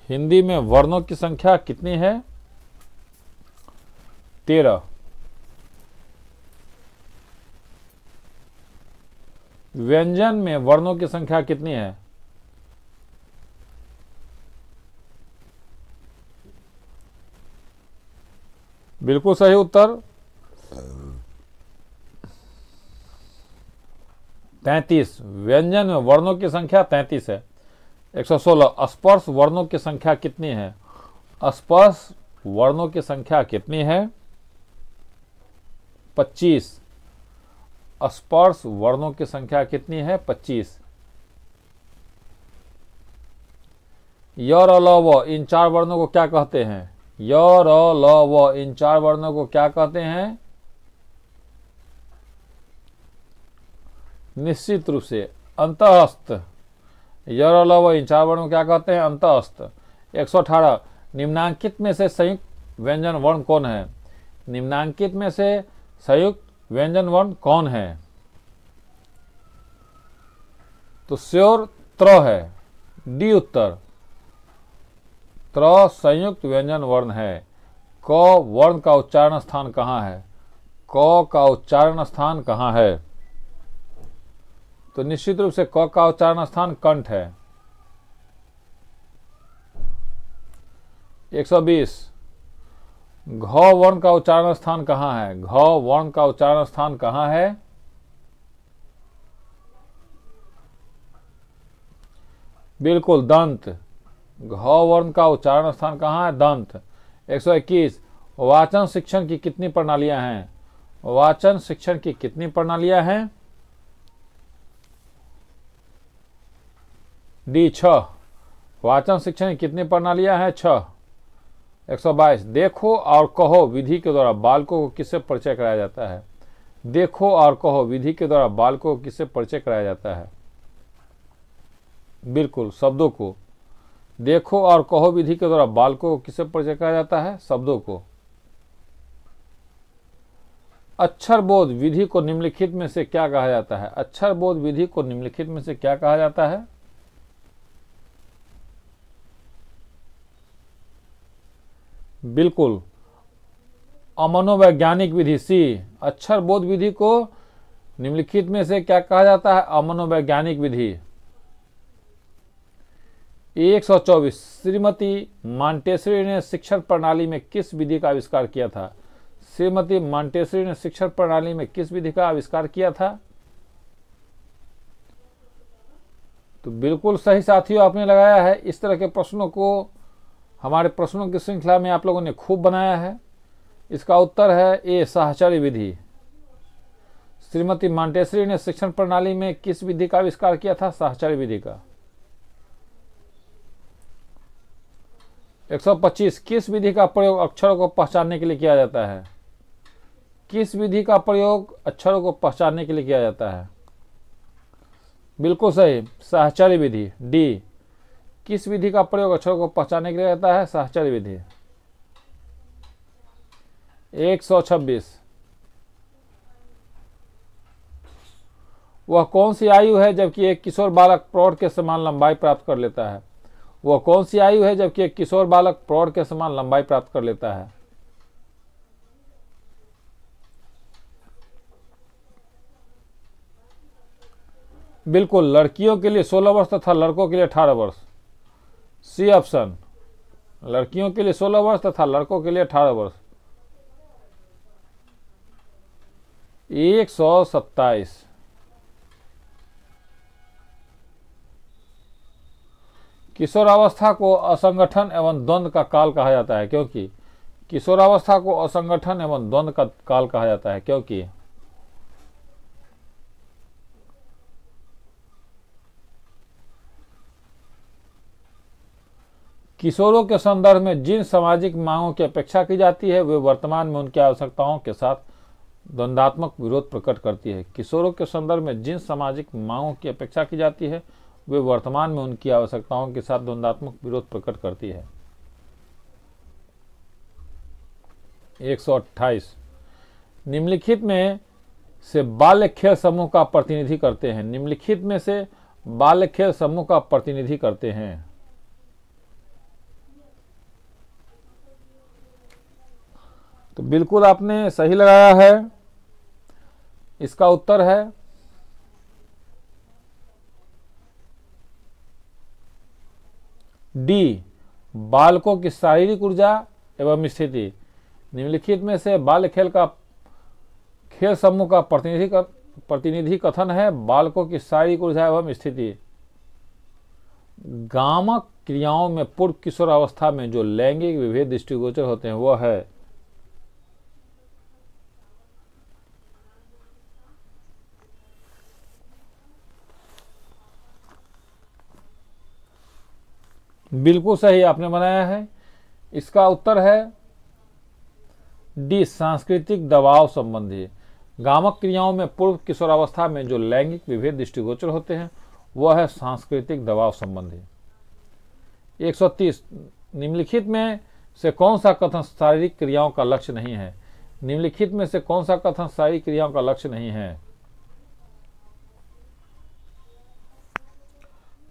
हिंदी में वर्णों की संख्या कितनी है? 13। व्यंजन में वर्णों की संख्या कितनी है? बिल्कुल सही उत्तर 33। व्यंजन में वर्णों की संख्या 33 है। 116। स्पर्श वर्णों की संख्या कितनी है? स्पर्श वर्णों की संख्या कितनी है? 25। स्पर्श वर्णों की संख्या कितनी है? 25। य, र, ल, व इन 4 वर्णों को क्या कहते हैं? य, र, ल, व इन 4 वर्णों को क्या कहते हैं? निश्चित रूप से अंतःस्थ। य, र, ल, व इन 4 वर्णों को क्या कहते हैं? अंतःस्थ। 118। निम्नांकित में से संयुक्त व्यंजन वर्ण कौन है? निम्नांकित में से संयुक्त व्यंजन वर्ण कौन है? तो श्योर त्र है। डी उत्तर। त्र संयुक्त व्यंजन वर्ण है। क वर्ण का उच्चारण स्थान कहाँ है? क का उच्चारण स्थान कहाँ है? तो निश्चित रूप से क का उच्चारण स्थान कंठ है। 120। घ वर्ण का उच्चारण स्थान कहाँ है? घ वर्ण का उच्चारण स्थान कहाँ है? बिल्कुल दंत। घ वर्ण का उच्चारण स्थान कहाँ है? दंत। 121। वाचन शिक्षण की कितनी प्रणालियां हैं? वाचन शिक्षण की कितनी प्रणालियां हैं? डी 6। वाचन शिक्षण की कितनी प्रणालियां हैं? 6। 122। देखो और कहो विधि के द्वारा बालकों को किससे परिचय कराया जाता है? देखो और कहो विधि के द्वारा बालकों को किससे परिचय कराया जाता है? बिल्कुल शब्दों को। देखो और कहो विधि के द्वारा बालकों को किससे परिचय कराया जाता है? शब्दों को। अक्षर बोध विधि को निम्नलिखित में से क्या कहा जाता है? अक्षर बोध विधि को निम्नलिखित में से क्या कहा जाता है? बिल्कुल अमनोवैज्ञानिक विधि। सी। अक्षर बोध विधि को निम्नलिखित में से क्या कहा जाता है? अमनोवैज्ञानिक विधि। 124। श्रीमती मॉन्टेसरी ने शिक्षण प्रणाली में किस विधि का आविष्कार किया था? श्रीमती मॉन्टेसरी ने शिक्षण प्रणाली में किस विधि का आविष्कार किया था? तो बिल्कुल सही साथियों आपने लगाया है। इस तरह के प्रश्नों को हमारे प्रश्नों की श्रृंखला में आप लोगों ने खूब बनाया है। इसका उत्तर है ए साहचर्य विधि। श्रीमती मॉन्टेसरी ने शिक्षण प्रणाली में किस विधि का आविष्कार किया था? साहचर्य विधि का। 125। किस विधि का प्रयोग अक्षरों को पहचानने के लिए किया जाता है? किस विधि का प्रयोग अक्षरों को पहचानने के लिए किया जाता है? बिल्कुल सही साहचर्य विधि। डी। किस विधि का प्रयोग अक्षरों को पहचानने के लिए होता है? साहचर्य विधि। 126। वह कौन सी आयु है जबकि एक किशोर बालक प्रौढ़ के समान लंबाई प्राप्त कर लेता है? वह कौन सी आयु है जबकि एक किशोर बालक प्रौढ़ के समान लंबाई प्राप्त कर लेता है? बिल्कुल लड़कियों के लिए 16 वर्ष तथा लड़कों के लिए 18 वर्ष। C option. लड़कियों के लिए 16 वर्ष तथा लड़कों के लिए 18 वर्ष। 127। किशोरावस्था को असंगठन एवं द्वंद्व का काल कहा जाता है क्योंकि? किशोरावस्था को असंगठन एवं द्वंद्व का काल कहा जाता है क्योंकि? किशोरों के संदर्भ में जिन सामाजिक मांगों की अपेक्षा की जाती है वे वर्तमान में उनकी आवश्यकताओं के साथ द्वंद्वात्मक विरोध प्रकट करती है। किशोरों के संदर्भ में जिन सामाजिक मांगों की अपेक्षा की जाती है वे वर्तमान में उनकी आवश्यकताओं के साथ द्वंद्वात्मक विरोध प्रकट करती है। 128। निम्नलिखित में से बाल्य खेल समूह का प्रतिनिधि करते हैं। निम्नलिखित में से बाल खेल समूह का प्रतिनिधि करते हैं? तो बिल्कुल आपने सही लगाया है। इसका उत्तर है डी, बालकों की शारीरिक ऊर्जा एवं स्थिति। निम्नलिखित में से बाल खेल समूह का प्रतिनिधि कथन है बालकों की शारीरिक ऊर्जा एवं स्थिति। गामक क्रियाओं में पूर्व किशोर अवस्था में जो लैंगिक विभेद दृष्टिगोचर होते हैं वह है बिल्कुल सही आपने बनाया है। इसका उत्तर है डी, सांस्कृतिक दबाव संबंधी। गामक क्रियाओं में पूर्व किशोरावस्था में जो लैंगिक विभेद दृष्टिगोचर होते हैं वह है सांस्कृतिक दबाव संबंधी। 130, निम्नलिखित में से कौन सा कथन शारीरिक क्रियाओं का लक्ष्य नहीं है? निम्नलिखित में से कौन सा कथन शारीरिक क्रियाओं का लक्ष्य नहीं है?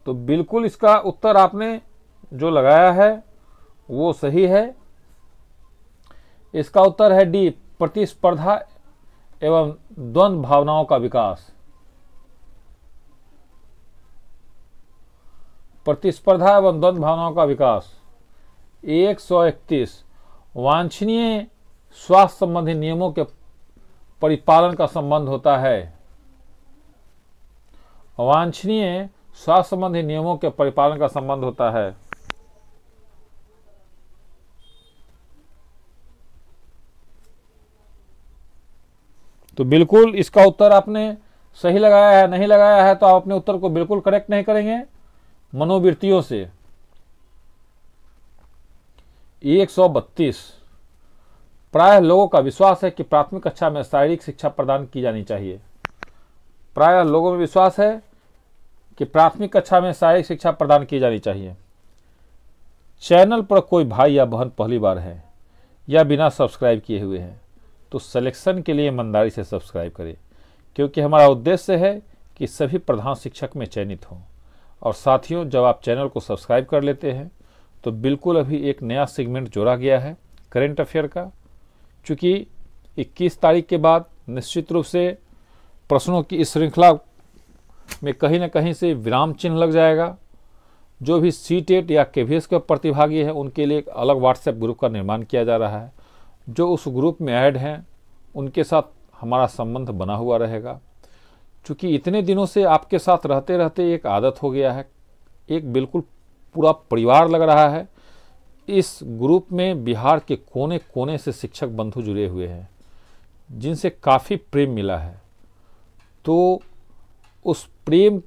तो बिल्कुल इसका उत्तर आपने जो लगाया है वो सही है। इसका उत्तर है डी, प्रतिस्पर्धा एवं द्वंद्व भावनाओं का विकास। प्रतिस्पर्धा एवं द्वंद्व भावनाओं का विकास। 131, वांछनीय स्वास्थ्य संबंधी नियमों के परिपालन का संबंध होता है। वांछनीय स्वास्थ्य संबंधी नियमों के परिपालन का संबंध होता है। तो बिल्कुल इसका उत्तर आपने सही लगाया है। नहीं लगाया है तो आप अपने उत्तर को बिल्कुल करेक्ट नहीं करेंगे मनोवृत्तियों से। 132, प्रायः लोगों का विश्वास है कि प्राथमिक कक्षा में शारीरिक शिक्षा प्रदान की जानी चाहिए। प्रायः लोगों में विश्वास है कि प्राथमिक कक्षा में शारीरिक शिक्षा प्रदान की जानी चाहिए। चैनल पर कोई भाई या बहन पहली बार है या बिना सब्सक्राइब किए हुए हैं तो सिलेक्शन के लिए ईमानदारी से सब्सक्राइब करें, क्योंकि हमारा उद्देश्य है कि सभी प्रधान शिक्षक में चयनित हों। और साथियों, जब आप चैनल को सब्सक्राइब कर लेते हैं तो बिल्कुल अभी एक नया सेगमेंट जोड़ा गया है करेंट अफेयर का। चूँकि 21 तारीख के बाद निश्चित रूप से प्रश्नों की इस श्रृंखला में कहीं न कहीं से विराम चिन्ह लग जाएगा। जो भी सीटेट या केवीएस के प्रतिभागी हैं उनके लिए एक अलग व्हाट्सएप ग्रुप का निर्माण किया जा रहा है। जो उस ग्रुप में ऐड हैं उनके साथ हमारा संबंध बना हुआ रहेगा। चूँकि इतने दिनों से आपके साथ रहते रहते एक आदत हो गया है, एक बिल्कुल पूरा परिवार लग रहा है। इस ग्रुप में बिहार के कोने कोने से शिक्षक बंधु जुड़े हुए हैं जिनसे काफ़ी प्रेम मिला है। तो उस प्रेम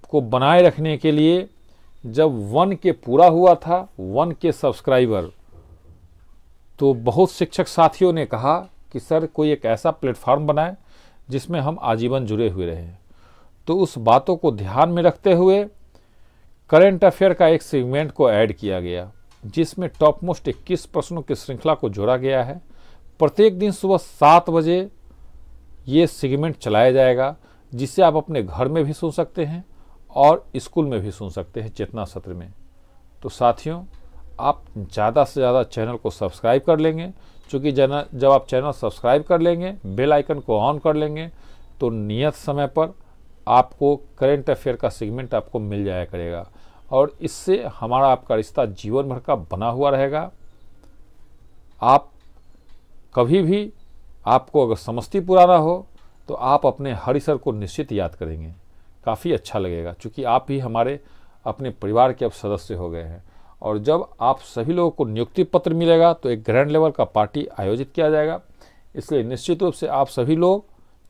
को बनाए रखने के लिए जब 1K पूरा हुआ था, 1K सब्सक्राइबर, तो बहुत शिक्षक साथियों ने कहा कि सर कोई एक ऐसा प्लेटफॉर्म बनाए जिसमें हम आजीवन जुड़े हुए रहें। तो उस बातों को ध्यान में रखते हुए करेंट अफेयर का एक सेगमेंट को ऐड किया गया जिसमें टॉप मोस्ट 21 प्रश्नों की श्रृंखला को जोड़ा गया है। प्रत्येक दिन सुबह 7 बजे ये सेगमेंट चलाया जाएगा जिसे आप अपने घर में भी सुन सकते हैं और स्कूल में भी सुन सकते हैं चेतना सत्र में। तो साथियों, आप ज़्यादा से ज़्यादा चैनल को सब्सक्राइब कर लेंगे, क्योंकि जब आप चैनल सब्सक्राइब कर लेंगे, बेल आइकन को ऑन कर लेंगे तो नियत समय पर आपको करेंट अफेयर का सेगमेंट आपको मिल जाया करेगा और इससे हमारा आपका रिश्ता जीवन भर का बना हुआ रहेगा। आप कभी भी, आपको अगर समस्तीपुर आना हो तो आप अपने हरि सर को निश्चित याद करेंगे, काफ़ी अच्छा लगेगा, क्योंकि आप भी हमारे अपने परिवार के अब सदस्य हो गए हैं। और जब आप सभी लोगों को नियुक्ति पत्र मिलेगा तो एक ग्रैंड लेवल का पार्टी आयोजित किया जाएगा, इसलिए निश्चित रूप से आप सभी लोग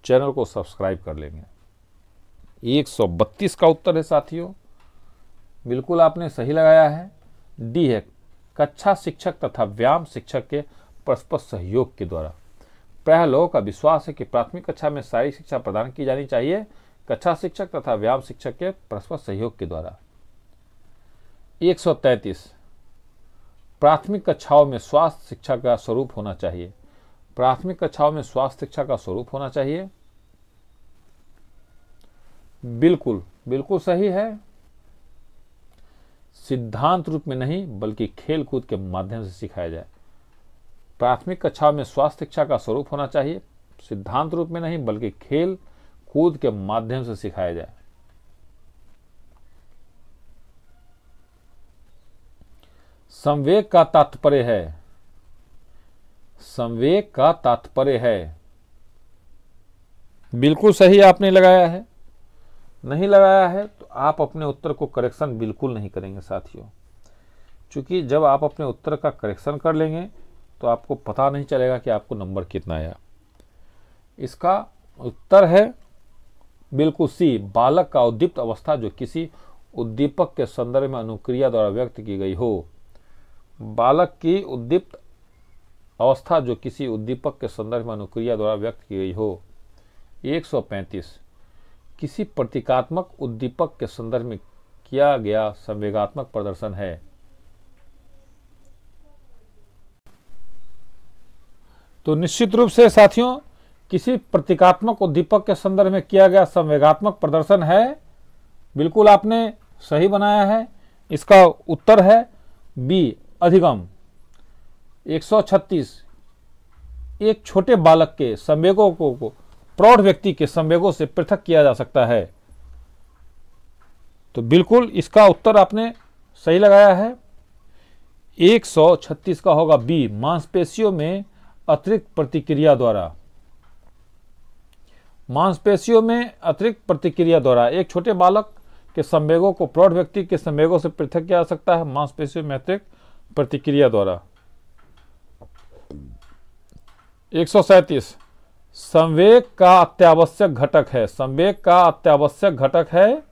चैनल को सब्सक्राइब कर लेंगे। 132 का उत्तर है साथियों, बिल्कुल आपने सही लगाया है। डी है, कक्षा शिक्षक तथा व्यायाम शिक्षक के परस्पर सहयोग के द्वारा। प्रायः लोगों का विश्वास है कि प्राथमिक कक्षा में शारीरिक शिक्षा प्रदान की जानी चाहिए कक्षा शिक्षक तथा व्यायाम शिक्षक के परस्पर सहयोग के द्वारा। 133, प्राथमिक कक्षाओं में स्वास्थ्य शिक्षा का स्वरूप होना चाहिए। प्राथमिक कक्षाओं में स्वास्थ्य शिक्षा का स्वरूप होना चाहिए। बिल्कुल बिल्कुल सही है। सिद्धांत रूप में नहीं बल्कि खेल कूद के माध्यम से सिखाया जाए। प्राथमिक कक्षा में स्वास्थ्य शिक्षा का स्वरूप होना चाहिए, सिद्धांत रूप में नहीं बल्कि खेल कूद के माध्यम से सिखाया जाए। संवेग का तात्पर्य है, संवेग का तात्पर्य है, बिल्कुल सही आपने लगाया है। नहीं लगाया है तो आप अपने उत्तर को करेक्शन बिल्कुल नहीं करेंगे साथियों, क्योंकि जब आप अपने उत्तर का करेक्शन कर लेंगे तो आपको पता नहीं चलेगा कि आपको नंबर कितना आया। इसका उत्तर है बिल्कुल सी, बालक का उद्दीप्त अवस्था जो किसी उद्दीपक के संदर्भ में अनुक्रिया द्वारा व्यक्त की गई हो। बालक की उद्दीप्त अवस्था जो किसी उद्दीपक के संदर्भ में अनुक्रिया द्वारा व्यक्त की गई हो। 135 किसी प्रतीकात्मक उद्दीपक के संदर्भ में किया गया संवेगात्मक प्रदर्शन है। तो निश्चित रूप से साथियों किसी प्रतीकात्मक उद्दीपक के संदर्भ में किया गया संवेगात्मक प्रदर्शन है, बिल्कुल आपने सही बनाया है। इसका उत्तर है बी, अधिगम। 136 एक छोटे बालक के संवेगों को प्रौढ़ व्यक्ति के संवेगों से पृथक किया जा सकता है। तो बिल्कुल इसका उत्तर आपने सही लगाया है। 136 का होगा बी, मांसपेशियों में अतिरिक्त प्रतिक्रिया द्वारा। मांसपेशियों में अतिरिक्त प्रतिक्रिया द्वारा एक छोटे बालक के संवेगों को प्रौढ़ व्यक्ति के संवेगों से पृथक किया जा सकता है, मांसपेशियों में अतिरिक्त प्रतिक्रिया द्वारा। 137 संवेग का अत्यावश्यक घटक है। संवेग का अत्यावश्यक घटक है,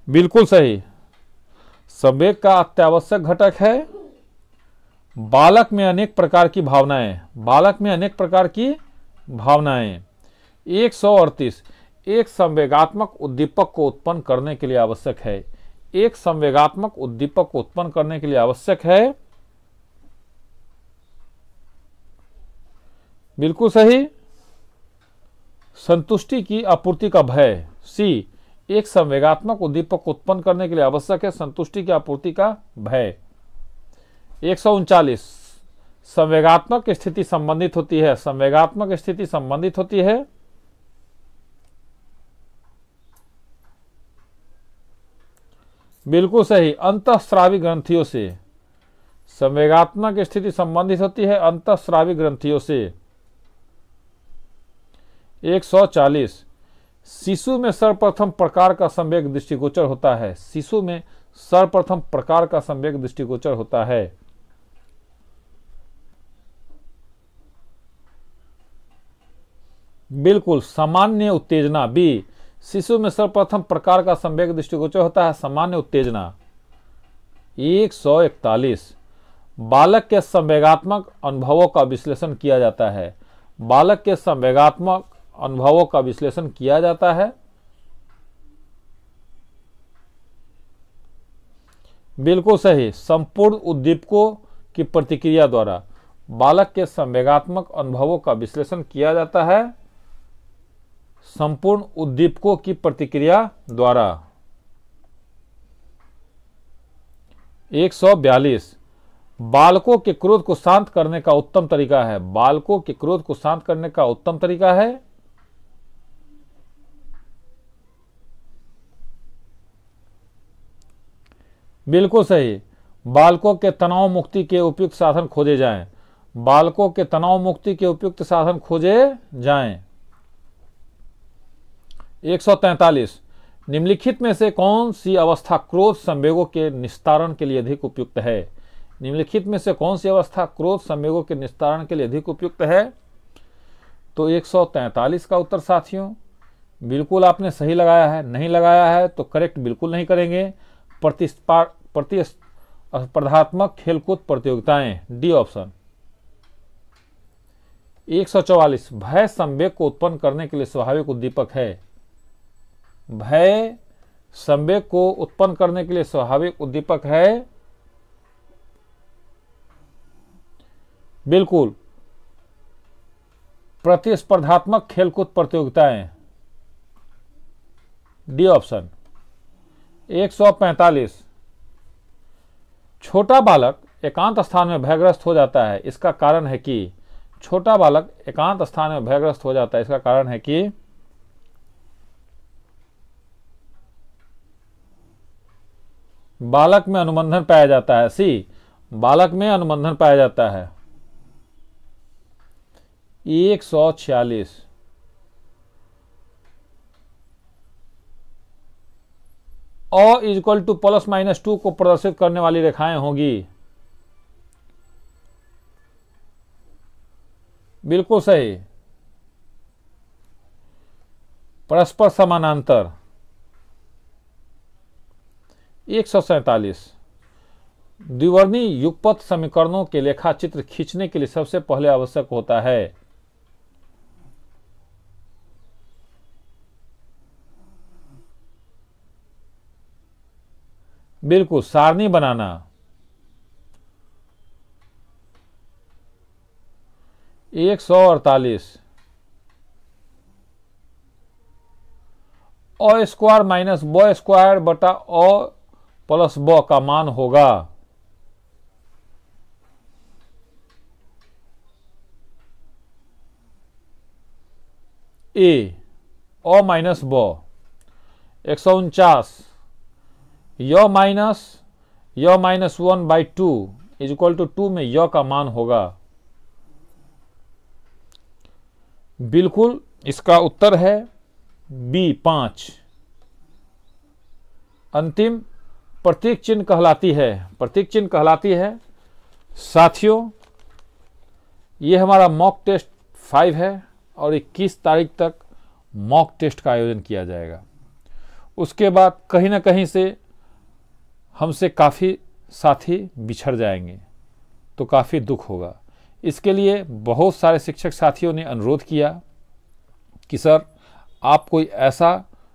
बिल्कुल सही। संवेग का अत्यावश्यक घटक है बालक में अनेक प्रकार की भावनाएं। बालक में अनेक प्रकार की भावनाएं। 138 एक संवेगात्मक उद्दीपक को उत्पन्न करने के लिए आवश्यक है। एक संवेगात्मक उद्दीपक को उत्पन्न करने के लिए आवश्यक है, बिल्कुल सही, संतुष्टि की आपूर्ति का भय। सी, एक संवेगात्मक उद्दीपक को उत्पन्न करने के लिए आवश्यक है संतुष्टि की आपूर्ति का भय। 139 संवेगात्मक स्थिति संबंधित होती है। संवेगात्मक स्थिति संबंधित होती है, बिल्कुल सही, अंतःस्रावी ग्रंथियों से। संवेगात्मक स्थिति संबंधित होती है अंतःस्रावी ग्रंथियों से। 140 शिशु में सर्वप्रथम प्रकार का संवेग दृष्टिगोचर होता है। शिशु में सर्वप्रथम प्रकार का संवेग दृष्टिगोचर होता है। बिल्कुल, सामान्य उत्तेजना। बी, शिशु में सर्वप्रथम प्रकार का संवेग दृष्टिगोचर होता है सामान्य उत्तेजना। 141 बालक के संवेगात्मक अनुभवों का विश्लेषण किया जाता है। बालक के संवेगात्मक अनुभवों का विश्लेषण किया जाता है, बिल्कुल सही, संपूर्ण उद्दीपकों की प्रतिक्रिया द्वारा। बालक के संवेगात्मक अनुभवों का विश्लेषण किया जाता है संपूर्ण उद्दीपकों की प्रतिक्रिया द्वारा। 142 बालकों के क्रोध को शांत करने का उत्तम तरीका है। बालकों के क्रोध को शांत करने का उत्तम तरीका है, बिल्कुल सही, बालकों के तनाव मुक्ति के उपयुक्त साधन खोजे जाएं। बालकों के तनाव मुक्ति के उपयुक्त साधन खोजे जाएं। 143 निम्नलिखित में से कौन सी अवस्था क्रोध संवेगों के निस्तारण के लिए अधिक उपयुक्त है। निम्नलिखित में से कौन सी अवस्था क्रोध संवेगों के निस्तारण के लिए अधिक उपयुक्त है। तो 143 का उत्तर साथियों बिल्कुल आपने सही लगाया है। नहीं लगाया है तो करेक्ट बिल्कुल नहीं करेंगे। प्रतिस्पर्धात्मक खेलकूद प्रतियोगिताएं, डी ऑप्शन। 144 भय संवेग को उत्पन्न करने के लिए स्वाभाविक उद्दीपक है। भय संवेग को उत्पन्न करने के लिए स्वाभाविक उद्दीपक है, बिल्कुल, प्रतिस्पर्धात्मक खेलकूद प्रतियोगिताएं। D option. 145, छोटा बालक एकांत स्थान में भयग्रस्त हो जाता है, इसका कारण है कि छोटा बालक एकांत स्थान में भयग्रस्त हो जाता है, इसका कारण है कि बालक में अनुबंधन पाया जाता है। सी, बालक में अनुबंधन पाया जाता है। 146, अ इक्वल टू +-2 को प्रदर्शित करने वाली रेखाएं होंगी। बिल्कुल सही, परस्पर समानांतर। 147, द्विवर्णी युगपथ समीकरणों के लेखा चित्र खींचने के लिए सबसे पहले आवश्यक होता है। बिल्कुल, सारणी बनाना। 148, अ स्क्वायर माइनस ब स्क्वायर बटा अ प्लस ब का मान होगा। ए, अ माइनस ब। 149, य माइनस 1/2 इक्वल टू 2 में य का मान होगा। बिल्कुल, इसका उत्तर है बी, 5। अंतिम प्रतीक चिन्ह कहलाती है, प्रतीक चिन्ह कहलाती है। साथियों, ये हमारा मॉक टेस्ट 5 है और 21 तारीख तक मॉक टेस्ट का आयोजन किया जाएगा। उसके बाद कहीं ना कहीं से हमसे काफ़ी साथी बिछड़ जाएंगे तो काफ़ी दुख होगा। इसके लिए बहुत सारे शिक्षक साथियों ने अनुरोध किया कि सर आप कोई ऐसा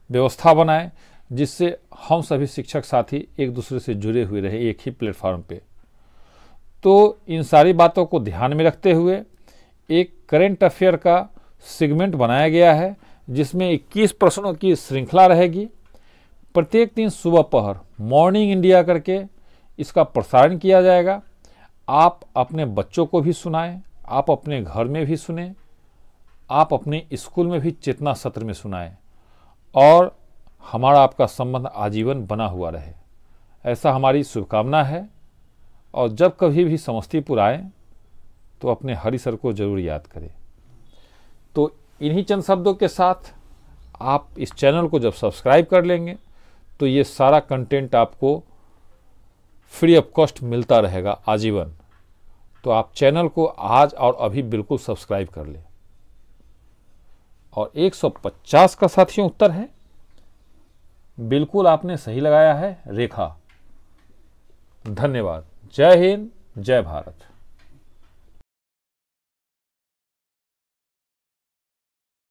व्यवस्था बनाएं जिससे हम सभी शिक्षक साथी एक दूसरे से जुड़े हुए रहे एक ही प्लेटफॉर्म पे। तो इन सारी बातों को ध्यान में रखते हुए एक करेंट अफेयर का सेगमेंट बनाया गया है जिसमें 21 प्रश्नों की श्रृंखला रहेगी। प्रत्येक दिन सुबह पहर मॉर्निंग इंडिया करके इसका प्रसारण किया जाएगा। आप अपने बच्चों को भी सुनाएं, आप अपने घर में भी सुने, आप अपने स्कूल में भी चेतना सत्र में सुनाएं और हमारा आपका संबंध आजीवन बना हुआ रहे, ऐसा हमारी शुभकामना है। और जब कभी भी समस्तीपुर आए तो अपने हरि सर को जरूर याद करें। तो इन्हीं चंद शब्दों के साथ आप इस चैनल को जब सब्सक्राइब कर लेंगे तो ये सारा कंटेंट आपको फ्री ऑफ कॉस्ट मिलता रहेगा आजीवन। तो आप चैनल को आज और अभी बिल्कुल सब्सक्राइब कर लें। और 150 का साथियों उत्तर है, बिल्कुल आपने सही लगाया है, रेखा। धन्यवाद। जय हिंद, जय भारत।